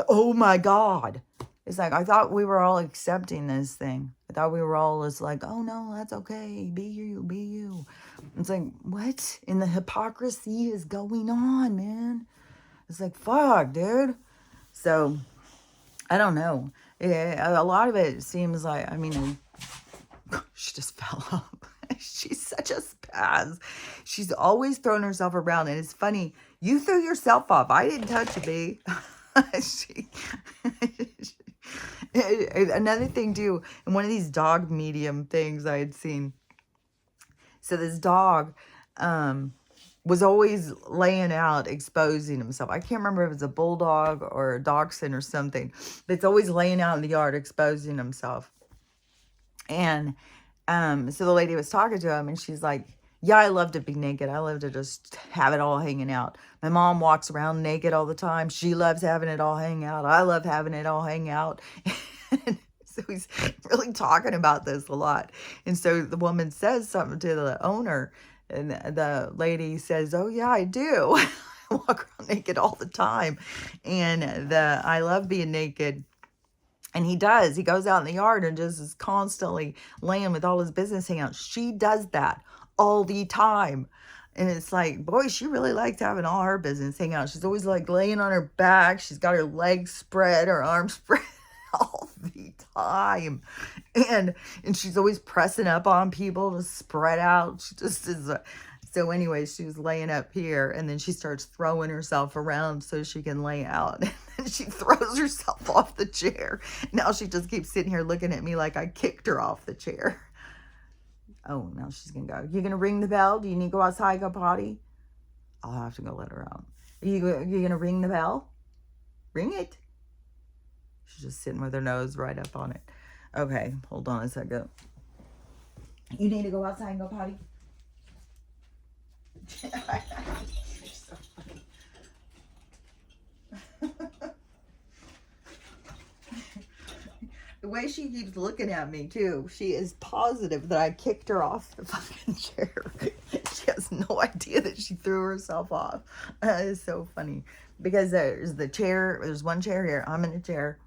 oh my God. It's like, I thought we were all accepting this thing. I thought we were all just like, oh no, that's okay. Be you, be you. It's like, what in the hypocrisy is going on, man? It's like, fuck, dude. So, I don't know. Yeah, a lot of it seems like, she just fell off. She's such a spaz. She's always throwing herself around. And it's funny, you threw yourself off. I didn't touch you, B. Another thing, too, in one of these dog medium things I had seen. So this dog was always laying out, exposing himself. I can't remember if it was a bulldog or a dachshund or something, but it's always laying out in the yard, exposing himself. And so the lady was talking to him, and she's like, yeah, I love to be naked. I love to just have it all hanging out. My mom walks around naked all the time. She loves having it all hang out. I love having it all hang out. So he's really talking about this a lot. And so the woman says something to the owner, and the lady says, oh yeah, I do. I walk around naked all the time. And I love being naked. And he does. He goes out in the yard and just is constantly laying with all his business hanging out. She does that all the time. And it's like, boy, she really likes having all her business hang out. She's always like laying on her back. She's got her legs spread, her arms spread all the time. And she's always pressing up on people to spread out. She just is so anyway, she was laying up here, and then she starts throwing herself around so she can lay out. And then she throws herself off the chair. Now she just keeps sitting here looking at me like I kicked her off the chair. Oh, now she's going to go. You going to ring the bell? Do you need to go outside, go potty? I'll have to go let her out. You going to ring the bell? Ring it. She's just sitting with her nose right up on it. Okay, hold on a second. You need to go outside and go potty? You're so funny. The way she keeps looking at me, too, she is positive that I kicked her off the fucking chair. She has no idea that she threw herself off. That is so funny. Because there's the chair, there's one chair here, I'm in a chair,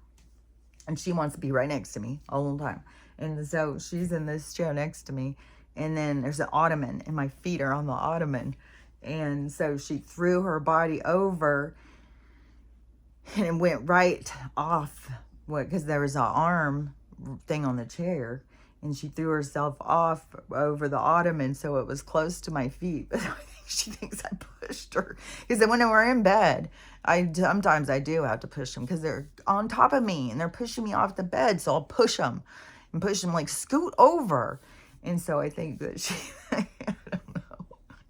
and she wants to be right next to me all the time. And so she's in this chair next to me, and then there's an ottoman, and my feet are on the ottoman. And so she threw her body over, and it went right off, because there was an arm thing on the chair, and she threw herself off over the ottoman, so it was close to my feet. But I think she thinks I pushed her, because when we're in bed, sometimes I do have to push them, because they're on top of me, and they're pushing me off the bed, so I'll push them, like, scoot over. And so I think that she, I don't know,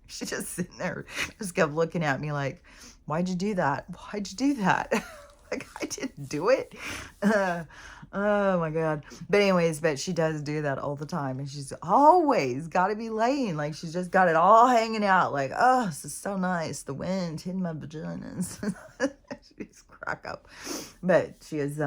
she's just sitting there, just kept looking at me like, why'd you do that? Why'd you do that? Like, I didn't do it. Oh my God. But anyways, but she does do that all the time. And she's always got to be laying. Like, she's just got it all hanging out. Like, oh, this is so nice. The wind hitting my vaginas. She's crack up. But she is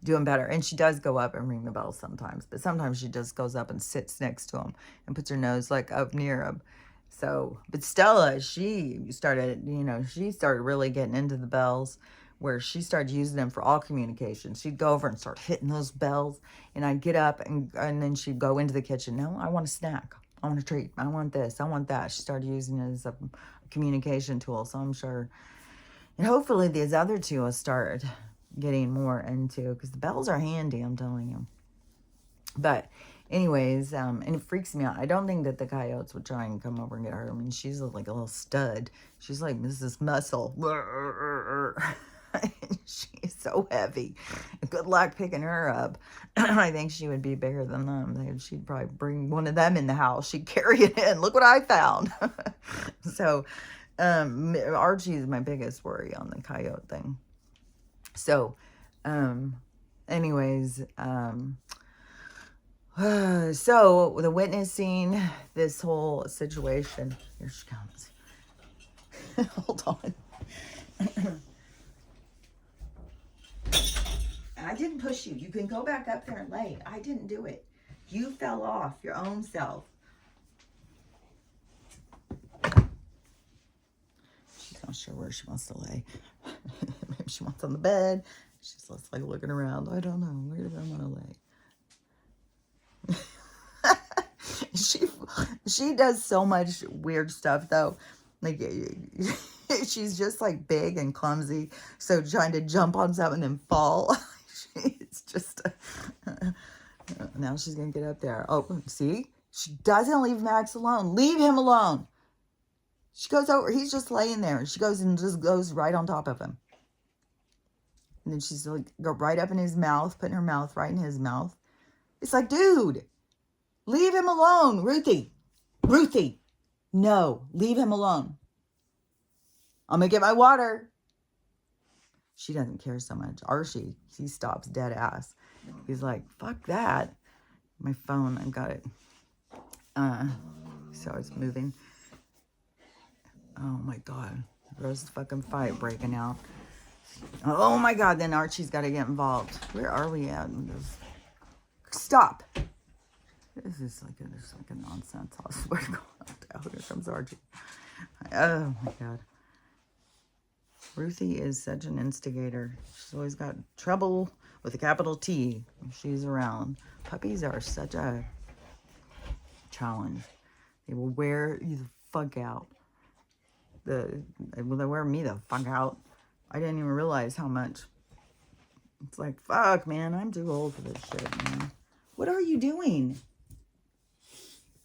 doing better. And she does go up and ring the bell sometimes. But sometimes she just goes up and sits next to him and puts her nose like up near him. So, but Stella, she started really getting into the bells, where she started using them for all communication. She'd go over and start hitting those bells, and I'd get up and then she'd go into the kitchen. No, I want a snack. I want a treat. I want this. I want that. She started using it as a communication tool. So I'm sure, and hopefully these other two will start getting more into, because the bells are handy, I'm telling you. But anyways, and it freaks me out. I don't think that the coyotes would try and come over and get her. I mean, she's like a little stud. She's like Mrs. Muscle. She's so heavy. Good luck picking her up. I think she would be bigger than them. She'd probably bring one of them in the house. She'd carry it in. Look what I found. So Archie is my biggest worry on the coyote thing. So anyways, so the witnessing this whole situation. Here she comes. Hold on. I didn't push you. You can go back up there and lay. I didn't do it. You fell off your own self. She's not sure where she wants to lay. Maybe she wants on the bed. She's just like looking around. I don't know. Where do I want to lay? She does so much weird stuff though. Like, she's just like big and clumsy, so trying to jump on something and fall, it's just now she's gonna get up there. Oh, see, she doesn't leave Max alone. Leave him alone. She goes over, he's just laying there, and she goes and just goes right on top of him, and then she's like, go right up in his mouth, putting her mouth right in his mouth. It's like, dude, leave him alone. Ruthie, no, leave him alone. I'm gonna get my water. She doesn't care so much. Archie, he stops dead ass. He's like, fuck that. My phone, I've got it. So it's moving. Oh my God. There's a fucking fight breaking out. Oh my God, then Archie's got to get involved. Where are we at? Stop. This is like a nonsense. I swear to God. Here comes Archie. Oh my God. Ruthie is such an instigator. She's always got trouble with a capital T when she's around. Puppies are such a challenge. They will wear you the fuck out. They wear me the fuck out. I didn't even realize how much. It's like, fuck, man. I'm too old for this shit, man. What are you doing?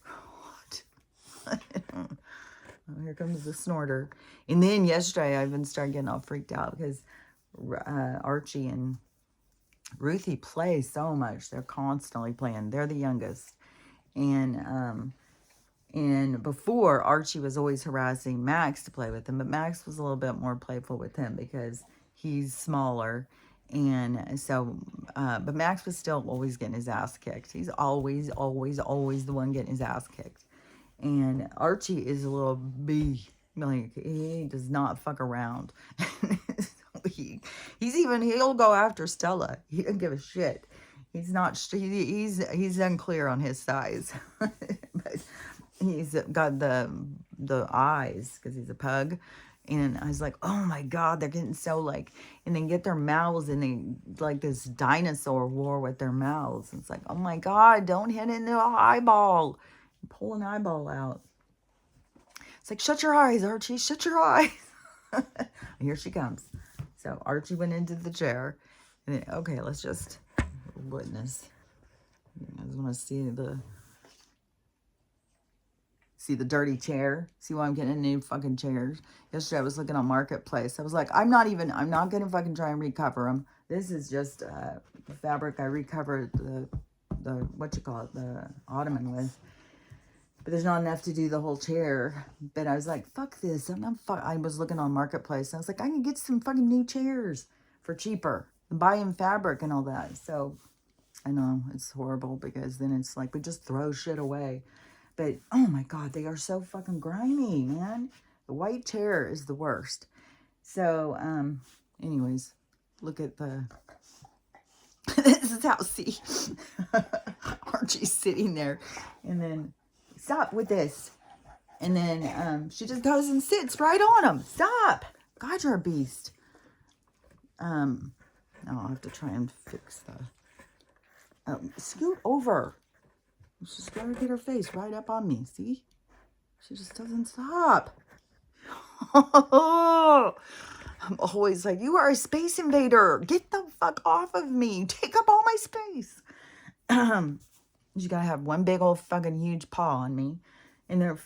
What? Oh, here comes the snorter. And then yesterday, I've been starting getting all freaked out because Archie and Ruthie play so much. They're constantly playing. They're the youngest. And before, Archie was always harassing Max to play with him. But Max was a little bit more playful with him because he's smaller. And so, but Max was still always getting his ass kicked. He's always the one getting his ass kicked. And Archie is a little bee. Like, he does not fuck around. He'll go after Stella. He doesn't give a shit. He's not, he's unclear on his size. But he's got the eyes, because he's a pug. And I was like, oh my God, they're getting so like, and they get their mouths and they like this dinosaur war with their mouths. And it's like, oh my God, don't hit into an eyeball. Pull an eyeball out. It's like, shut your eyes, Archie, shut your eyes. Here she comes. So Archie went into the chair. And then, okay, let's just witness. I just want to see the dirty chair. See why I'm getting new fucking chairs. Yesterday I was looking on Marketplace. I was like, I'm not going to fucking try and recover them. This is just fabric I recovered the ottoman with. but there's not enough to do the whole chair. But I was like, fuck this. I was looking on Marketplace. And I was like, I can get some fucking new chairs for cheaper. Buying fabric and all that. So, I know, it's horrible because then it's like we just throw shit away. But, oh my God, they are so fucking grimy, man. The white chair is the worst. So, anyways, look at the... This is how, see, Archie's sitting there, and then, stop with this, and then, she just goes and sits right on him. Stop. God, you're a beast. Now I'll have to try and fix the, scoot over. She's got to get her face right up on me, see? She just doesn't stop. I'm always like, you are a space invader. Get the fuck off of me. Take up all my space. You gotta have one big old fucking huge paw on me. And they're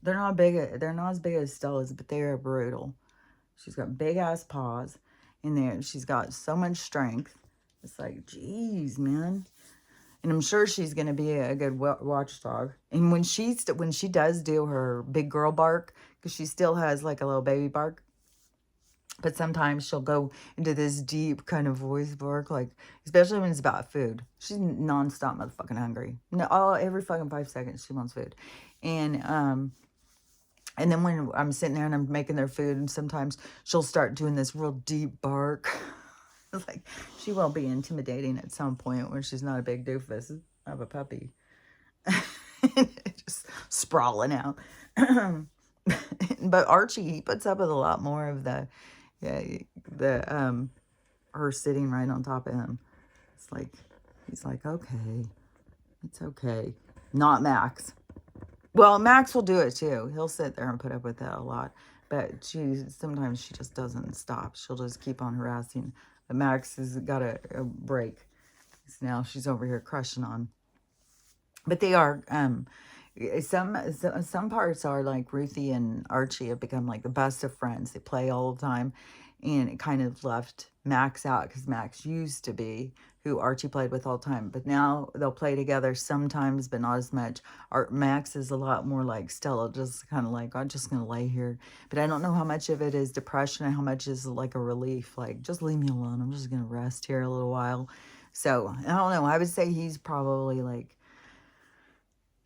not as big as Stella's, but they are brutal. She's got big ass paws. And she's got so much strength. It's like, geez, man. And I'm sure she's going to be a good watchdog. And when she does do her big girl bark, because she still has like a little baby bark, but sometimes she'll go into this deep kind of voice bark, like, especially when it's about food. She's nonstop motherfucking hungry. No, every fucking 5 seconds she wants food. And then when I'm sitting there and I'm making their food, and sometimes she'll start doing this real deep bark. Like, she will be intimidating at some point when she's not a big doofus of a puppy. Just sprawling out. But Archie, he puts up with a lot more of her sitting right on top of him. It's like, he's like, okay, it's okay. Not Max. Well, Max will do it too. He'll sit there and put up with that a lot. But sometimes she just doesn't stop. She'll just keep on harassing. But Max has got a break. So now she's over here crushing on. But they are, some parts are like Ruthie and Archie have become like the best of friends. They play all the time. And it kind of left Max out because Max used to be who Archie played with all the time. But now they'll play together sometimes, but not as much. Max is a lot more like Stella, just kind of like, I'm just going to lay here. But I don't know how much of it is depression and how much is like a relief. Like, just leave me alone. I'm just going to rest here a little while. So, I don't know. I would say he's probably like,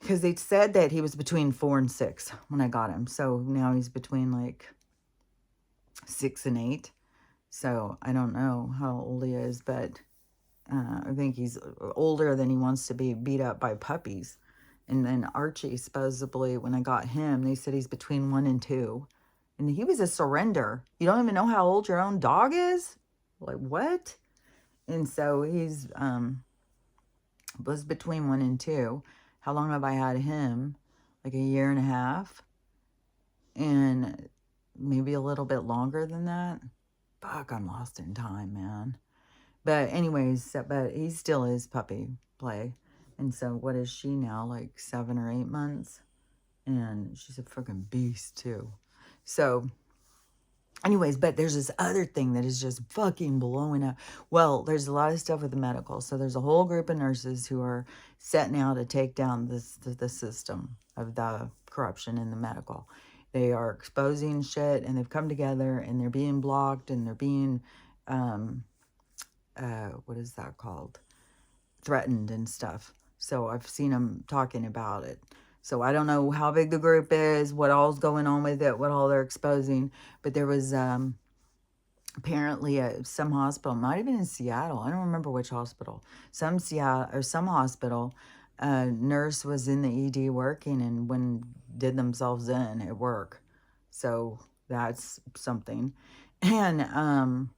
because they said that he was between 4 and 6 when I got him. So now he's between like 6 and 8. So I don't know how old he is, but I think he's older than he wants to be beat up by puppies. And then Archie, supposedly, when I got him, they said he's between 1 and 2. And he was a surrender. You don't even know how old your own dog is? Like, what? And so he's was between 1 and 2. How long have I had him? Like a year and a half? And maybe a little bit longer than that. Fuck, I'm lost in time, man. But anyways, but he still is puppy play. And so what is she now? Like 7 or 8 months? And she's a freaking beast too. So anyways, but there's this other thing that is just fucking blowing up. Well, there's a lot of stuff with the medical. So there's a whole group of nurses who are set now to take down the system of the corruption in the medical. They are exposing shit, and they've come together, and they're being blocked, and they're being, what is that called? Threatened and stuff. So I've seen them talking about it. So I don't know how big the group is, what all's going on with it, what all they're exposing. But there was apparently some hospital, might have been in Seattle. I don't remember which hospital. Some hospital, a nurse was in the ED working and did themselves in at work. So that's something. And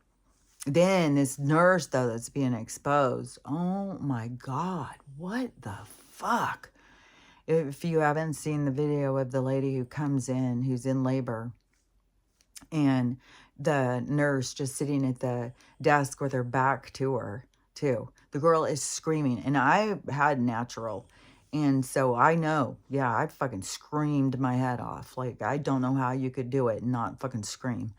then this nurse, though, that's being exposed. Oh, my God. What the fuck? If you haven't seen the video of the lady who comes in, who's in labor, and the nurse just sitting at the desk with her back to her, too. The girl is screaming. And I had natural. And so I know, yeah, I fucking screamed my head off. Like, I don't know how you could do it and not fucking scream.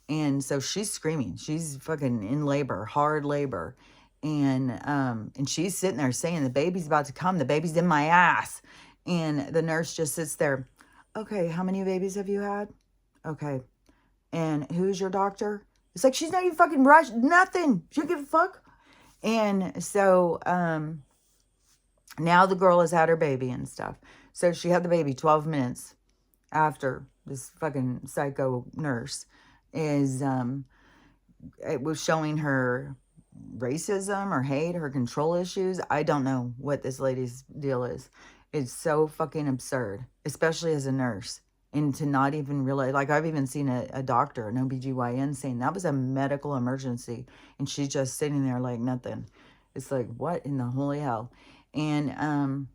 And so she's screaming. She's fucking in labor, hard labor. And she's sitting there saying, the baby's about to come. The baby's in my ass. And the nurse just sits there. Okay, how many babies have you had? Okay. And who's your doctor? It's like, she's not even fucking rushed. Nothing. She don't give a fuck. And so, now the girl has had her baby and stuff. So she had the baby 12 minutes after this fucking psycho nurse is, it was showing her racism or hate, her control issues. I don't know what this lady's deal is. It's so fucking absurd, especially as a nurse. And to not even realize, like, I've even seen a doctor, an OBGYN, saying that was a medical emergency. And she's just sitting there like nothing. It's like, what in the holy hell? And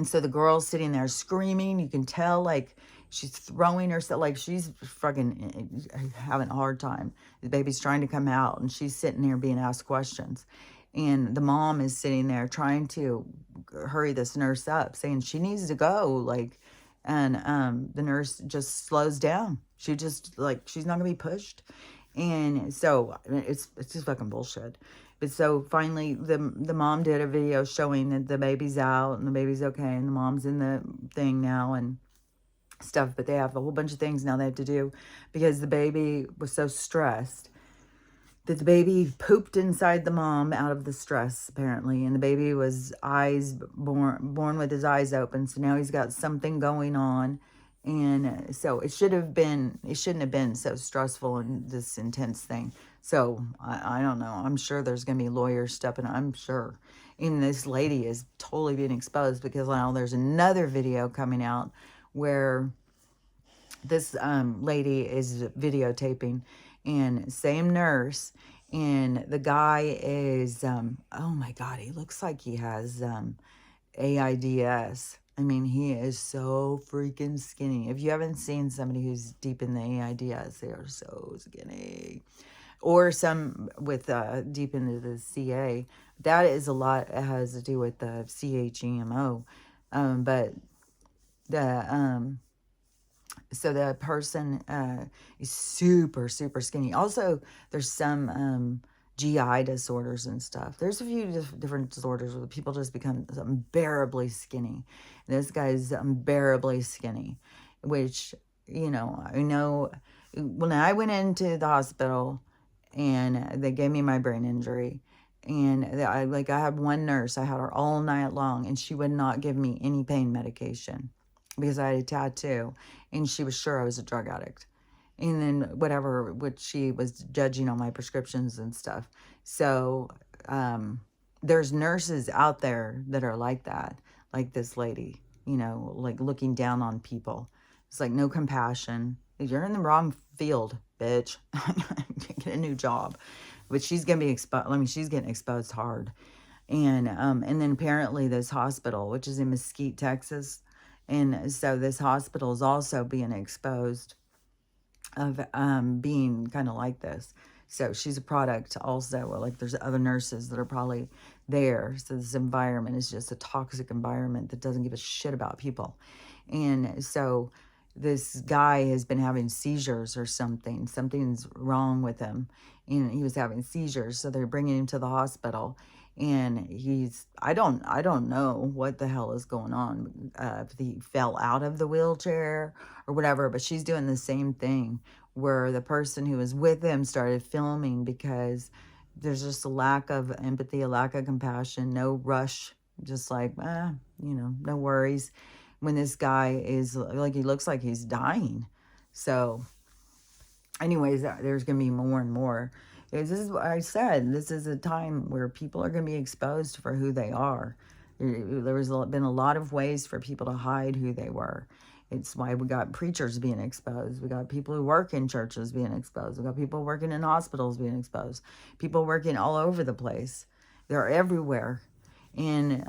so the girl's sitting there screaming. You can tell, like, she's throwing herself, like she's fucking having a hard time. The baby's trying to come out, and she's sitting there being asked questions. And the mom is sitting there trying to hurry this nurse up, saying she needs to go, like, and the nurse just slows down. She just, like, she's not gonna be pushed. And so it's just fucking bullshit. But so finally, the mom did a video showing that the baby's out and the baby's okay and the mom's in the thing now and stuff. But they have a whole bunch of things now they have to do because the baby was so stressed that the baby pooped inside the mom out of the stress, apparently. And the baby was born with his eyes open. So now he's got something going on. And so it shouldn't have been so stressful and this intense thing. So I don't know. I'm sure there's going to be lawyers stepping, I'm sure. And this lady is totally being exposed because now there's another video coming out where this lady is videotaping, and same nurse, and the guy is, oh my God, he looks like he has AIDS. I mean, he is so freaking skinny. If you haven't seen somebody who's deep in the AIDS, they are so skinny. Or some with deep into the CA. That is a lot, it has to do with the CHEMO. But the so the person is super, super skinny. Also, there's some GI disorders and stuff. There's a few different disorders where people just become unbearably skinny. This guy's unbearably skinny, which, you know, I know when I went into the hospital and they gave me my brain injury, and I had one nurse, I had her all night long, and she would not give me any pain medication because I had a tattoo, and she was sure I was a drug addict. And then whatever, which she was judging on my prescriptions and stuff. So there's nurses out there that are like that, like this lady, you know, like looking down on people. It's like no compassion. You're in the wrong field, bitch. Get a new job. But she's going to be exposed. I mean, she's getting exposed hard. And then apparently this hospital, which is in Mesquite, Texas, and so this hospital is also being exposed of being kind of like this. So she's a product also. Like there's other nurses that are probably there. So this environment is just a toxic environment that doesn't give a shit about people. And so this guy has been having seizures or something. Something's wrong with him. And he was having seizures. So they're bringing him to the hospital. And I don't know what the hell is going on. If he fell out of the wheelchair or whatever, but she's doing the same thing where the person who was with him started filming because there's just a lack of empathy, a lack of compassion, no rush, just like, you know, no worries. When this guy is like, he looks like he's dying. So anyways, there's going to be more and more. This is what I said. This is a time where people are going to be exposed for who they are. There's been a lot of ways for people to hide who they were. It's why we got preachers being exposed. We got people who work in churches being exposed. We got people working in hospitals being exposed. People working all over the place. They're everywhere. And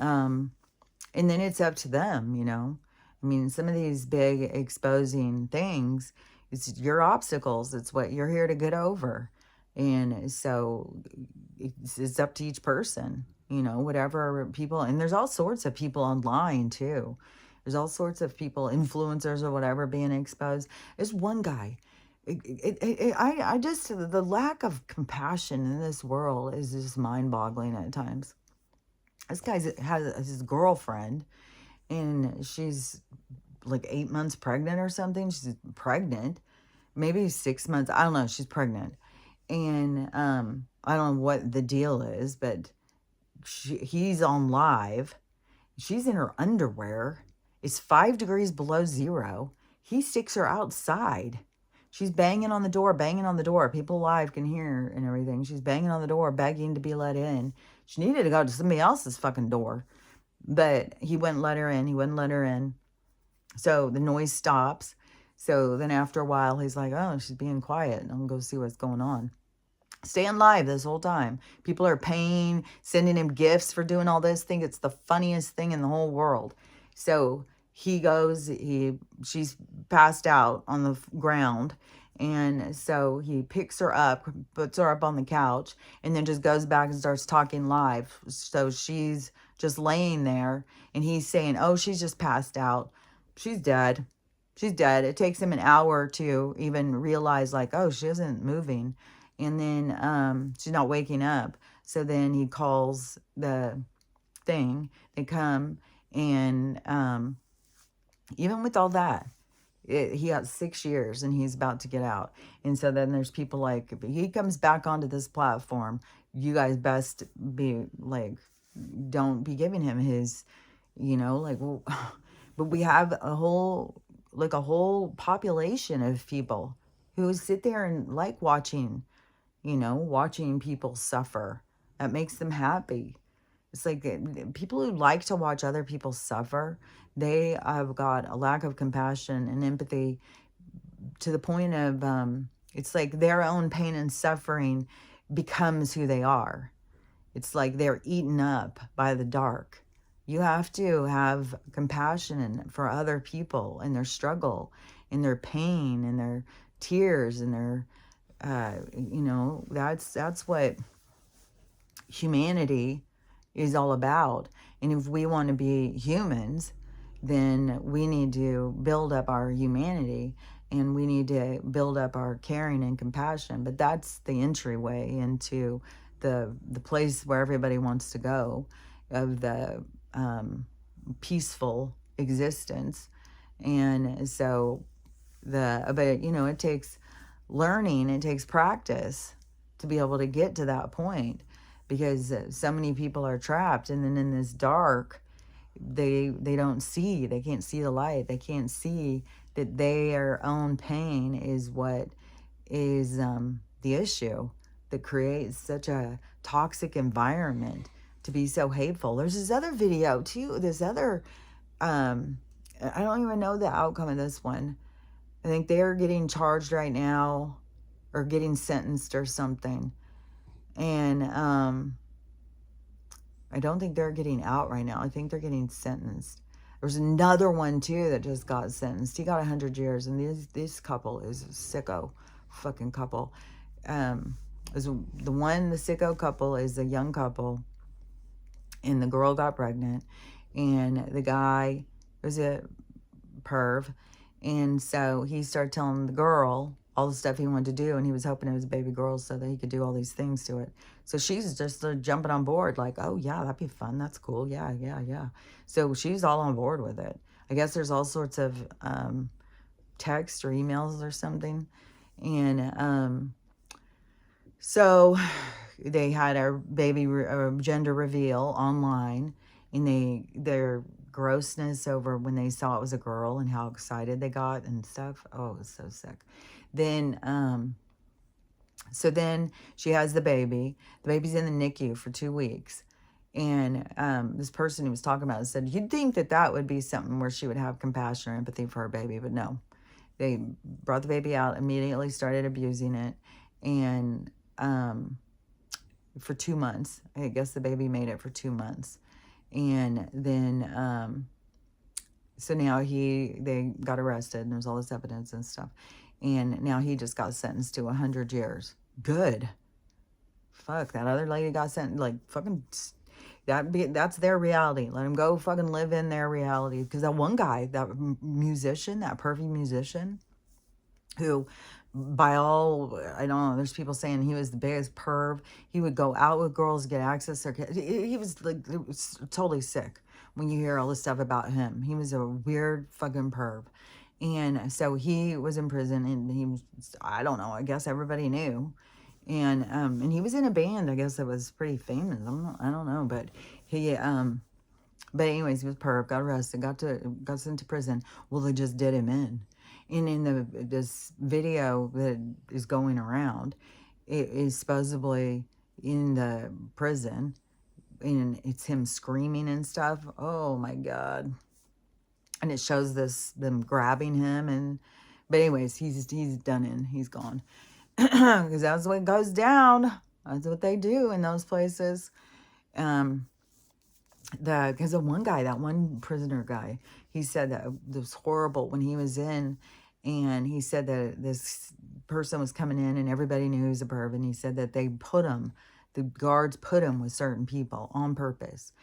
then it's up to them, you know. I mean, some of these big exposing things, it's your obstacles. It's what you're here to get over. And so it's up to each person, you know, whatever people, and there's all sorts of people online too. There's all sorts of people, influencers or whatever, being exposed. There's one guy, I just, the lack of compassion in this world is just mind-boggling at times. This guy has his girlfriend, and she's like 8 months pregnant or something. She's pregnant, maybe 6 months. I don't know. She's pregnant, and I don't know what the deal is, but he's on live. She's in her underwear. It's 5 degrees below zero. He sticks her outside. She's banging on the door, banging on the door. People live can hear and everything. She's banging on the door, begging to be let in. She needed to go to somebody else's fucking door. But he wouldn't let her in. He wouldn't let her in. So the noise stops. So then after a while, he's like, oh, she's being quiet. I'm going to go see what's going on. Staying live this whole time. People are paying, sending him gifts for doing all this. Think it's the funniest thing in the whole world. So he goes, she's passed out on the ground. And so he picks her up, puts her up on the couch, and then just goes back and starts talking live. So she's just laying there, and he's saying, oh, she's just passed out. She's dead. She's dead. It takes him an hour to even realize, like, oh, she isn't moving. And then she's not waking up. So then he calls the thing. They come, and even with all that, he got 6 years, and he's about to get out. And so then there's people like, if he comes back onto this platform, you guys best be like, don't be giving him his, like, well, but we have a whole population of people who sit there and like watching people suffer. That makes them happy. It's like people who like to watch other people suffer, they have got a lack of compassion and empathy to the point of, it's like their own pain and suffering becomes who they are. It's like they're eaten up by the dark. You have to have compassion for other people and their struggle and their pain and their tears and their, that's what humanity is all about. And if we want to be humans, then we need to build up our humanity, and we need to build up our caring and compassion. But that's the entryway into the place where everybody wants to go, of the peaceful existence. And so but it takes learning, it takes practice to be able to get to that point, because so many people are trapped, and then in this dark, they can't see the light. They can't see that their own pain is what is the issue that creates such a toxic environment to be so hateful. There's this other video too, this other I don't even know the outcome of this one. I think they're getting charged right now, or getting sentenced or something. And I don't think they're getting out right now. I think they're getting sentenced. There's another one too that just got sentenced. He got 100 years, and this couple is a sicko fucking couple. The sicko couple is a young couple, and the girl got pregnant, and the guy was a perv. And so he started telling the girl all the stuff he wanted to do, and he was hoping it was a baby girl so that he could do all these things to it. So she's just jumping on board, like, oh yeah, that'd be fun, that's cool, yeah. So she's all on board with it. I guess there's all sorts of text or emails or something. And so they had a baby gender reveal online, and their grossness over when they saw it was a girl and how excited they got and stuff. Oh, it was so sick. Then so then she has the baby. The baby's in the NICU for 2 weeks. And this person who was talking about it said, you'd think that would be something where she would have compassion or empathy for her baby, but no. They brought the baby out, immediately started abusing it, and for 2 months. I guess the baby made it for 2 months. And then, so now they got arrested, and there's all this evidence and stuff. And now he just got sentenced to 100 years. Good. Fuck, that other lady got sentenced, like, fucking, that's their reality. Let them go fucking live in their reality. Because that one guy, that musician, that perfect musician, who by all, I don't know, there's people saying he was the biggest perv. He would go out with girls, get access to their kids. He was like, it was totally sick when you hear all this stuff about him. He was a weird fucking perv. And so he was in prison, and he was, I don't know, I guess everybody knew. And he was in a band, I guess, that was pretty famous. I don't know, but but anyways, he was perp, got arrested, got sent to prison. Well, they just did him in. And in this video that is going around, it is supposedly in the prison, and it's him screaming and stuff. Oh my God. And it shows them grabbing him, but anyways, he's done in. He's gone. Because that's what goes down. That's what they do in those places. Because of one guy, that one prisoner guy, he said that it was horrible when he was in, and he said that this person was coming in and everybody knew he was a perv, and he said that the guards put him with certain people on purpose.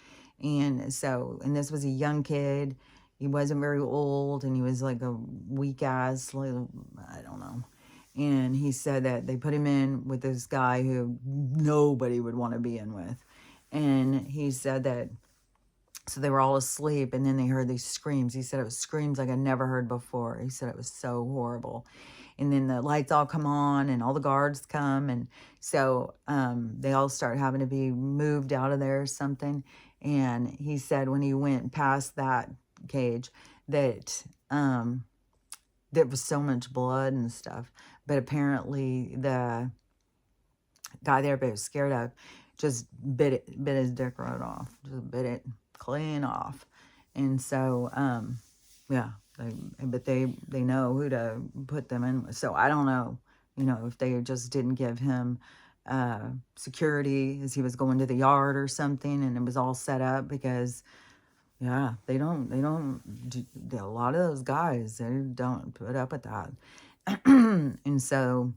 And this was a young kid. He wasn't very old, and he was like a weak ass, like, I don't know. And he said that they put him in with this guy who nobody would want to be in with. And he said that, so they were all asleep, and then they heard these screams. He said it was screams like I'd never heard before. He said it was so horrible. And then the lights all come on, and all the guards come, and so they all start having to be moved out of there or something. And he said when he went past that cage that there was so much blood and stuff, but apparently the guy there, but was scared of, just bit his dick right off, just bit it clean off. And so yeah, they know who to put them in with. So I don't know, if they just didn't give him security as he was going to the yard or something, and it was all set up, because yeah, they don't a lot of those guys, they don't put up with that. And so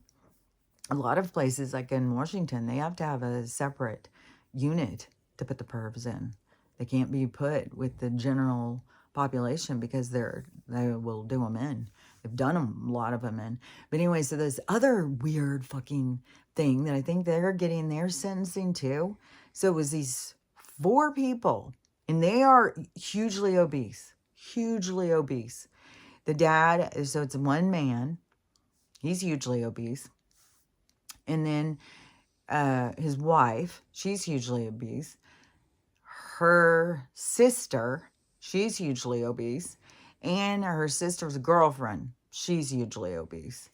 a lot of places, like in Washington, they have to have a separate unit to put the pervs in. They can't be put with the general population, because they will do them in. They've done a lot of them in. But anyway, so this other weird fucking thing that I think they're getting their sentencing too. So it was these 4 people, and they are hugely obese. Hugely obese. The dad, so it's one man. He's hugely obese. And then his wife, she's hugely obese. Her sister, she's hugely obese. And her sister's girlfriend, she's hugely obese.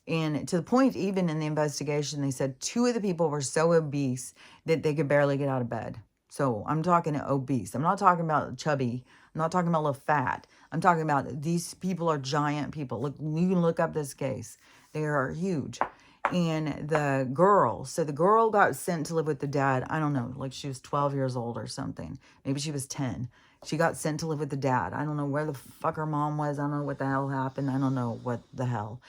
And to the point, even in the investigation, they said 2 of the people were so obese that they could barely get out of bed. So I'm talking obese. I'm not talking about chubby. I'm not talking about a little fat. I'm talking about these people are giant people. Look, you can look up this case. They are huge. And so the girl got sent to live with the dad. I don't know, like she was 12 years old or something. Maybe she was 10. She got sent to live with the dad. I don't know where the fuck her mom was. I don't know what the hell happened. I don't know what the hell.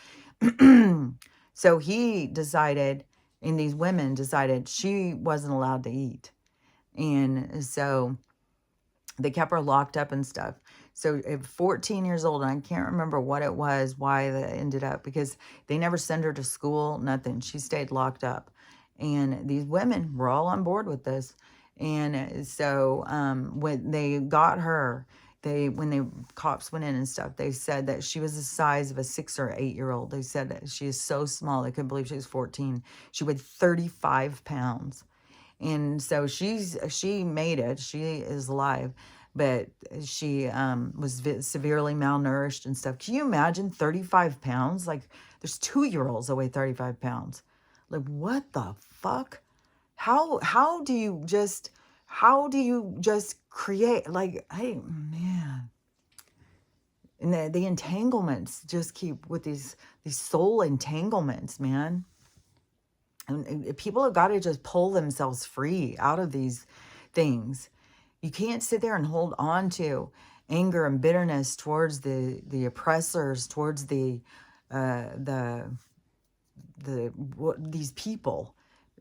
So he decided, and these women decided she wasn't allowed to eat. And so they kept her locked up and stuff. So at 14 years old, and I can't remember what it was, why that ended up, because they never sent her to school, nothing. She stayed locked up. And these women were all on board with this. And so when they got her, when the cops went in and stuff, they said that she was the size of a 6 or 8 year old. They said that she is so small, they couldn't believe she was 14. She weighed 35 pounds. And so she made it. She is alive. But she was severely malnourished and stuff. Can you imagine 35 pounds? Like, there's 2-year-olds that weigh 35 pounds. Like, what the fuck? How do you just create, like, hey, man. And the entanglements just keep with these soul entanglements, man. And people have got to just pull themselves free out of these things. You can't sit there and hold on to anger and bitterness towards the oppressors, towards these people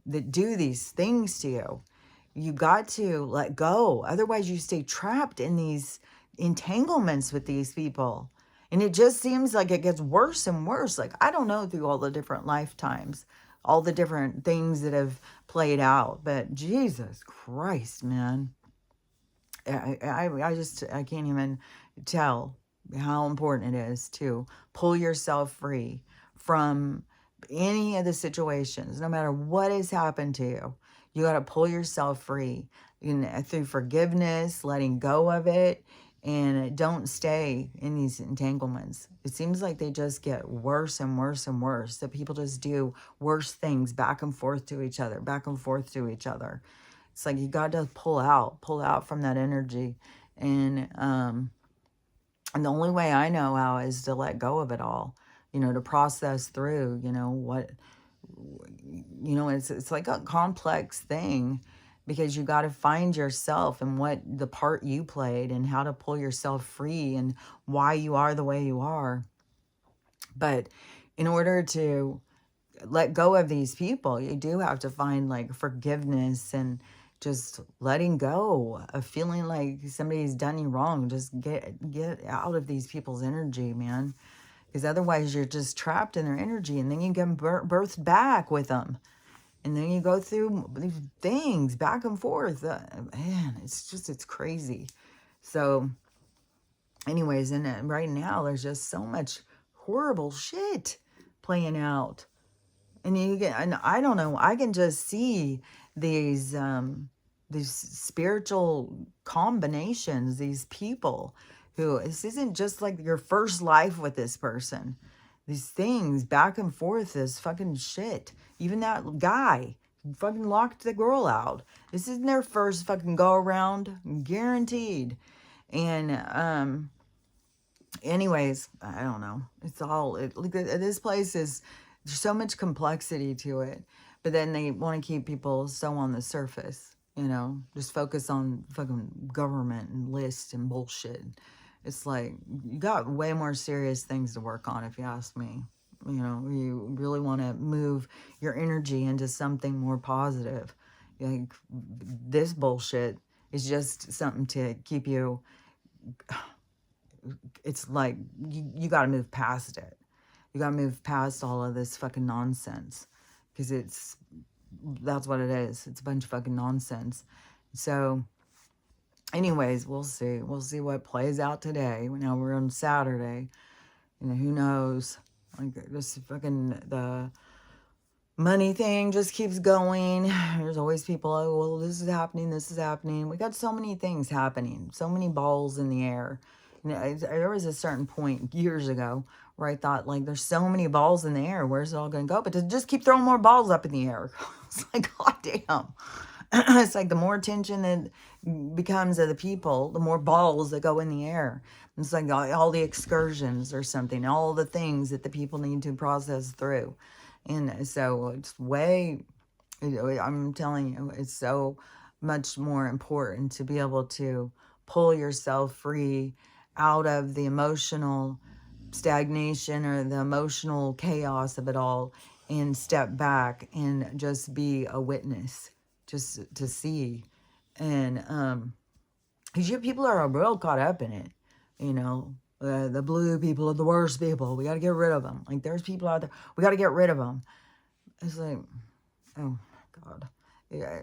that do these things to you. You got to let go. Otherwise, you stay trapped in these entanglements with these people. And it just seems like it gets worse and worse. Like, I don't know, through all the different lifetimes, all the different things that have played out, but Jesus Christ, man. I can't even tell how important it is to pull yourself free from any of the situations, no matter what has happened to you. You got to pull yourself free, through forgiveness, letting go of it, and don't stay in these entanglements. It seems like they just get worse and worse and worse, that people just do worse things back and forth to each other, back and forth to each other. It's like you got to pull out from that energy. And the only way I know how is to let go of it all, to process through, it's like a complex thing, because you got to find yourself and what the part you played and how to pull yourself free and why you are the way you are. But in order to let go of these people, you do have to find like forgiveness and just letting go of feeling like somebody's done you wrong. Just get out of these people's energy, man, because otherwise you're just trapped in their energy, and then you get birthed back with them, and then you go through these things back and forth. Man, it's crazy. So anyways, and right now there's just so much horrible shit playing out. And I don't know, I can just see these spiritual combinations, these people who, this isn't just like your first life with this person. These things back and forth, this fucking shit. Even that guy who fucking locked the girl out. This isn't their first fucking go around, guaranteed. And anyways, I don't know. It's all, this place is, there's so much complexity to it. But then they want to keep people so on the surface, just focus on fucking government and lists and bullshit. It's like, you got way more serious things to work on, if you ask me. You really want to move your energy into something more positive. Like, this bullshit is just something to keep you, it's like, you got to move past it. You got to move past all of this fucking nonsense, because that's what it is. It's a bunch of fucking nonsense. So anyways, we'll see what plays out today. Now we're on Saturday, who knows, like, this fucking, the money thing just keeps going. There's always people, oh, well, this is happening. We got so many things happening, so many balls in the air. There was a certain point years ago where I thought, like, there's so many balls in the air, where's it all going to go? But to just keep throwing more balls up in the air. It's like, God damn. It's like the more attention that becomes of the people, the more balls that go in the air. It's like all the excursions or something, all the things that the people need to process through. And so it's I'm telling you, it's so much more important to be able to pull yourself free out of the emotional stagnation or the emotional chaos of it all, and step back and just be a witness, just to see. And because people are real caught up in it, the blue people are the worst people, we got to get rid of them. Like, there's people out there, we got to get rid of them. It's like, oh God, yeah.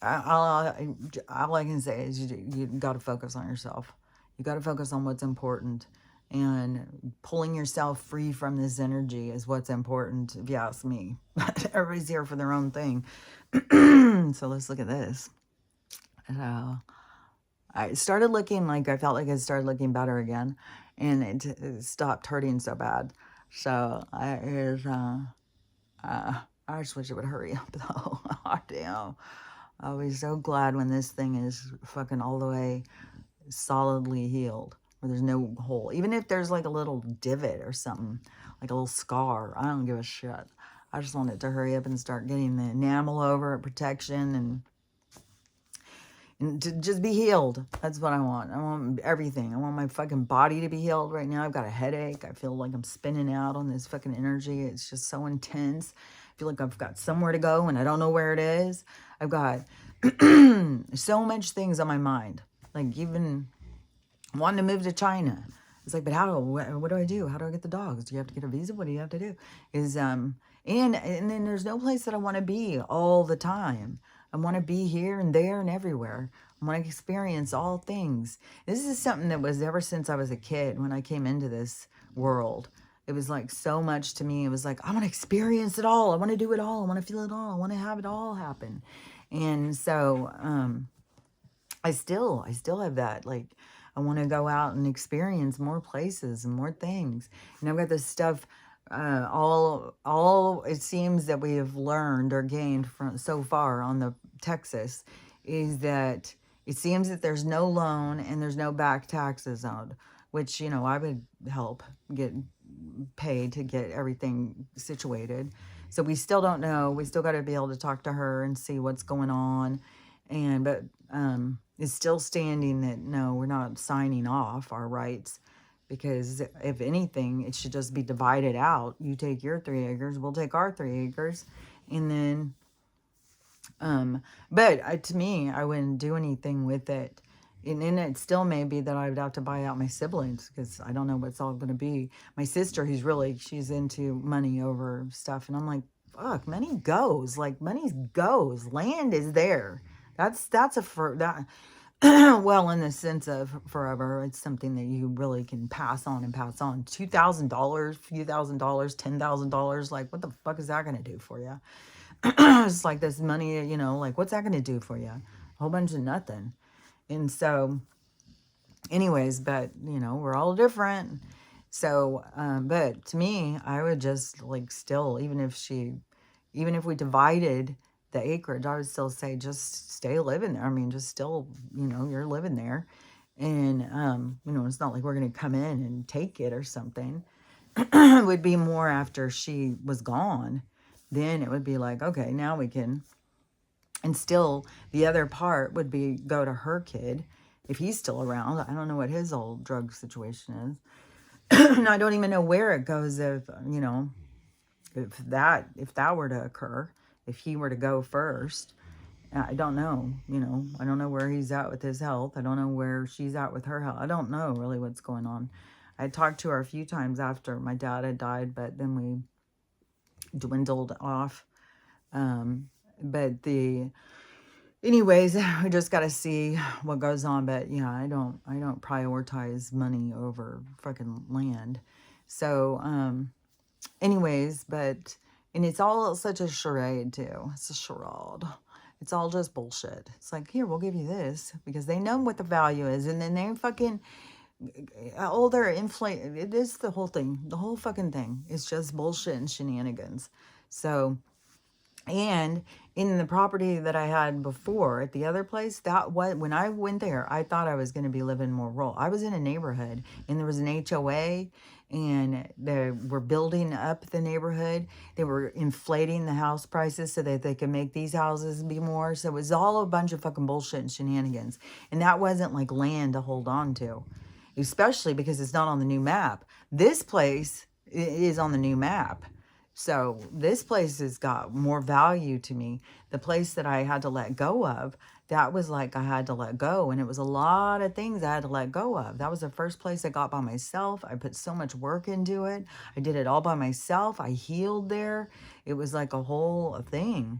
All I can say is you got to focus on yourself. You got to focus on what's important, and pulling yourself free from this energy is what's important, if you ask me. But everybody's here for their own thing. So let's look at this. I started looking like, I felt like it started looking better again, and it stopped hurting so bad. So I just wish it would hurry up, though. Oh, damn. I'll be so glad when this thing is fucking all the way solidly healed, where there's no hole. Even if there's like a little divot or something, like a little scar, I don't give a shit. I just want it to hurry up and start getting the enamel over it, protection, and to just be healed. That's what I want. I want everything. I want my fucking body to be healed right now. I've got a headache. I feel like I'm spinning out on this fucking energy. It's just so intense. I feel like I've got somewhere to go and I don't know where it is. I've got so much things on my mind. Like, even wanting to move to China. It's like, but how? What do I do? How do I get the dogs? Do you have to get a visa? What do you have to do? Is and then there's no place that I want to be all the time. I want to be here and there and everywhere. I want to experience all things. This is something that was ever since I was a kid when I came into this world. It was like so much to me. It was like, I want to experience it all. I want to do it all. I want to feel it all. I want to have it all happen. And so, I still have that. Like, I want to go out and experience more places and more things. And I've got this stuff, all it seems that we have learned or gained from so far on the Texas is that it seems that there's no loan and there's no back taxes owed, which, I would help get paid to get everything situated. So we still don't know. We still got to be able to talk to her and see what's going on. But it's still standing that no, we're not signing off our rights, because if anything, it should just be divided out. You take your 3 acres, we'll take our 3 acres, and then but to me, I wouldn't do anything with it. And then it still may be that I would have to buy out my siblings, because I don't know what's all going to be. My sister, she's into money over stuff. And I'm like, fuck, money goes. Like, money goes. Land is there. That's that. Well, in the sense of forever, it's something that you really can pass on and pass on. $2,000, few $1,000s, $10,000. Like, what the fuck is that going to do for you? It's like this money, like, what's that going to do for you? A whole bunch of nothing. And so, anyways, but, we're all different. So, but to me, I would just, like, still, even if we divided the acreage, I would still say just stay living there. I mean, just still, you're living there. And, it's not like we're going to come in and take it or something. It would be more after she was gone. Then it would be like, okay, now we can. And still, the other part would be go to her kid, if he's still around. I don't know what his old drug situation is. And I don't even know where it goes if that were to occur, if he were to go first. I don't know, I don't know where he's at with his health. I don't know where she's at with her health. I don't know really what's going on. I talked to her a few times after my dad had died, but then we dwindled off. But anyways, we just got to see what goes on. But yeah, I don't prioritize money over fucking land. So, anyways, and it's all such a charade too. It's a charade. It's all just bullshit. It's like, here, we'll give you this, because they know what the value is. And then they fucking, they're inflated. It is the whole thing. The whole fucking thing is just bullshit and shenanigans. So, and in the property that I had before at the other place, when I went there, I thought I was going to be living more rural. I was in a neighborhood, and there was an HOA, and they were building up the neighborhood. They were inflating the house prices so that they could make these houses be more. So it was all a bunch of fucking bullshit and shenanigans. And that wasn't like land to hold on to, especially because it's not on the new map. This place is on the new map. So this place has got more value to me. The place that I had to let go of, that was like I had to let go. And it was a lot of things I had to let go of. That was the first place I got by myself. I put so much work into it. I did it all by myself. I healed there. It was like a whole thing.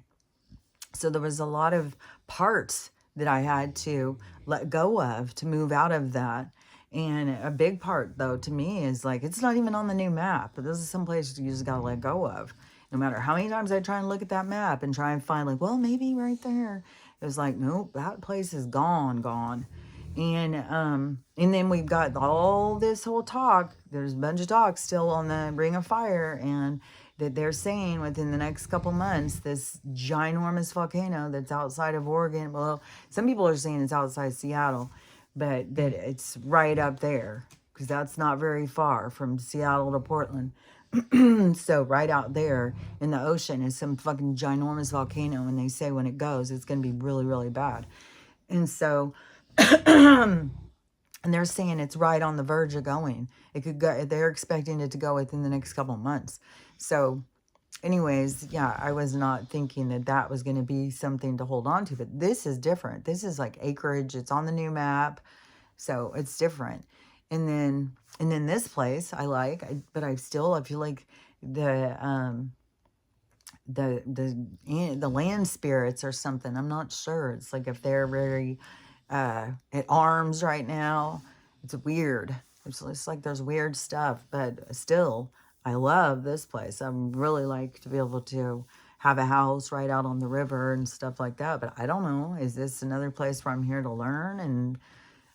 So there was a lot of parts that I had to let go of to move out of that. And a big part, though, to me is like, it's not even on the new map. But this is some place you just got to let go of. No matter how many times I try and look at that map and try and find, like, well, maybe right there. It was like, nope, that place is gone. And then we've got all this whole talk. There's a bunch of talk still on the Ring of Fire, and that they're saying within the next couple months, this ginormous volcano that's outside of Oregon. Well, some people are saying it's outside Seattle, but that it's right up there, because that's not very far from Seattle to Portland. So right out there in the ocean is some fucking ginormous volcano, and they say when it goes, it's going to be really, really bad. And so, and they're saying it's right on the verge of going. It could go. They're expecting it to go within the next couple of months. So, anyways, yeah, I was not thinking that was going to be something to hold on to, but this is different. This is like acreage. It's on the new map. So it's different. And then this place I like, but I feel like the the land spirits or something. I'm not sure. It's like if they're very at arms right now. It's weird. It's like there's weird stuff, but still, I love this place. I really like to be able to have a house right out on the river and stuff like that. But I don't know. Is this another place where I'm here to learn? And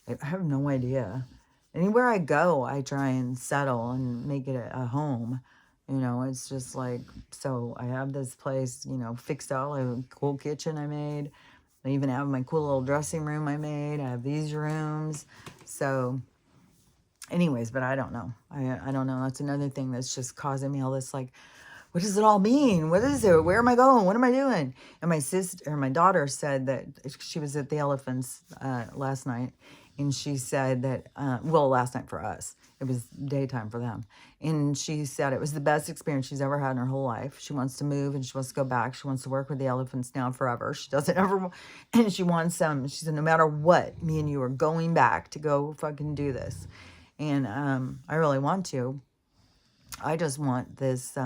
I have no idea. Anywhere I go, I try and settle and make it a home. You know, it's just like, so I have this place, you know, fixed out. I have a cool kitchen I made. I even have my cool little dressing room I made. I have these rooms. So anyways, but I don't know. I don't know. That's another thing that's just causing me all this, like, what does it all mean? What is it? Where am I going? What am I doing? And my daughter said that she was at the Elephants last night, and she said that, well, last night for us, it was daytime for them. And she said it was the best experience she's ever had in her whole life. She wants to move and she wants to go back. She wants to work with the elephants now forever. She doesn't ever, and she wants she said, no matter what, me and you are going back to go fucking do this. And I really want to. I just want this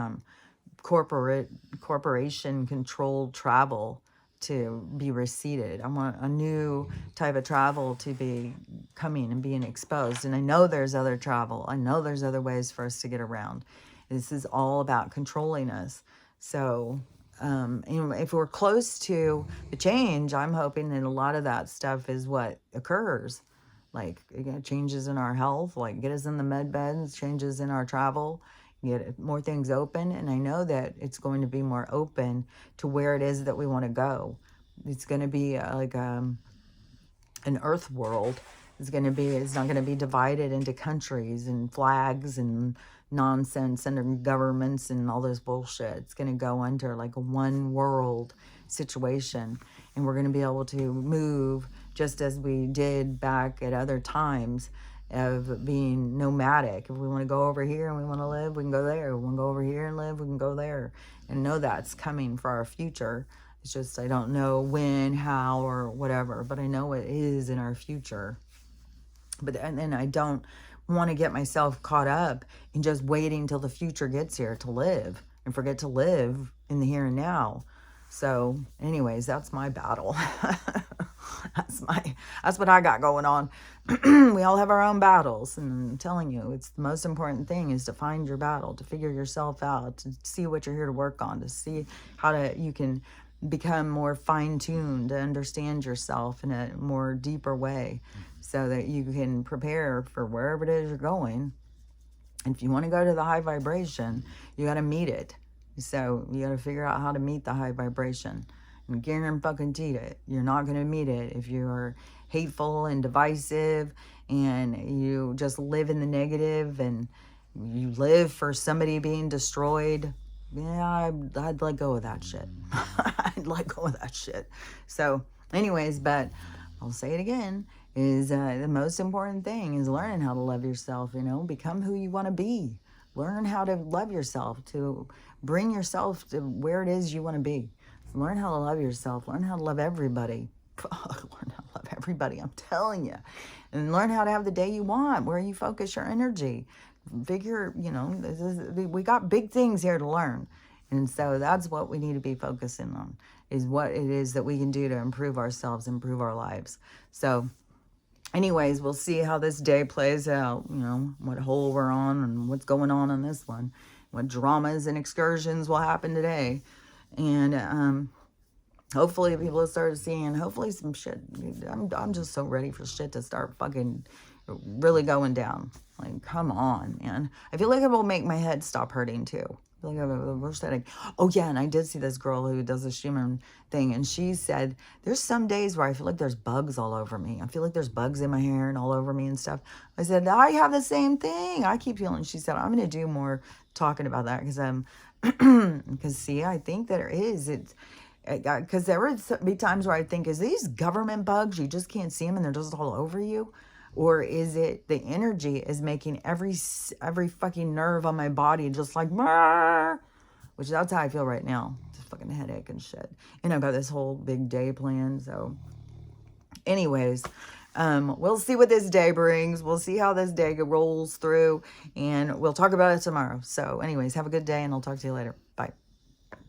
corporation controlled travel to be receded. I want a new type of travel to be coming and being exposed. And I know there's other travel. I know there's other ways for us to get around. This is all about controlling us. So, if we're close to the change, I'm hoping that a lot of that stuff is what occurs. Like, again, changes in our health, like get us in the med beds, changes in our travel, get more things open. And I know that it's going to be more open to where it is that we want to go. It's going to be like an earth world. It's not going to be divided into countries and flags and nonsense under governments and all this bullshit. It's going to go under like a one world situation. And we're going to be able to move just as we did back at other times of being nomadic. If we want to go over here and we want to live, we can go there. We want to go over here and live, we can go there. And know that's coming for our future. It's just I don't know when, how, or whatever, but I know it is in our future. And then I don't want to get myself caught up in just waiting till the future gets here to live and forget to live in the here and now. So anyways, that's my battle. That's what I got going on. We all have our own battles, and I'm telling you, it's the most important thing is to find your battle, to figure yourself out, to see what you're here to work on, to see how you can become more fine-tuned, to understand yourself in a more deeper way so that you can prepare for wherever it is you're going. And if you want to go to the high vibration, you got to meet it. So you got to figure out how to meet the high vibration. And guarantee it. You're not going to meet it if you're hateful and divisive and you just live in the negative and you live for somebody being destroyed. Yeah, I'd let go of that shit. I'd let go of that shit. So anyways, but I'll say it again, is the most important thing is learning how to love yourself, become who you want to be. Learn how to love yourself, to bring yourself to where it is you want to be. Learn how to love yourself. Learn how to love everybody. Learn how to love everybody, I'm telling you. And learn how to have the day you want, where you focus your energy. Figure, we got big things here to learn. And so that's what we need to be focusing on, is what it is that we can do to improve ourselves, improve our lives. So anyways, we'll see how this day plays out, what hole we're on and what's going on this one, what dramas and excursions will happen today. And hopefully people start seeing, hopefully some shit. I'm just so ready for shit to start fucking really going down. Like, come on, man. I feel like it will make my head stop hurting too. I feel like I have a worse headache. Oh yeah, and I did see this girl who does the Schumann thing, and she said there's some days where I feel like there's bugs all over me. I feel like there's bugs in my hair and all over me and stuff. I said I have the same thing. I keep feeling. She said I'm gonna do more talking about that because see, I think there is. Because there would be times where I think, is these government bugs, you just can't see them and they're just all over you? Or is it the energy is making every fucking nerve on my body just like, Marr! Which that's how I feel right now. Just fucking headache and shit. And I've got this whole big day planned. So anyways, We'll see what this day brings. We'll see how this day rolls through, and we'll talk about it tomorrow. So anyways, have a good day, and I'll talk to you later. Bye.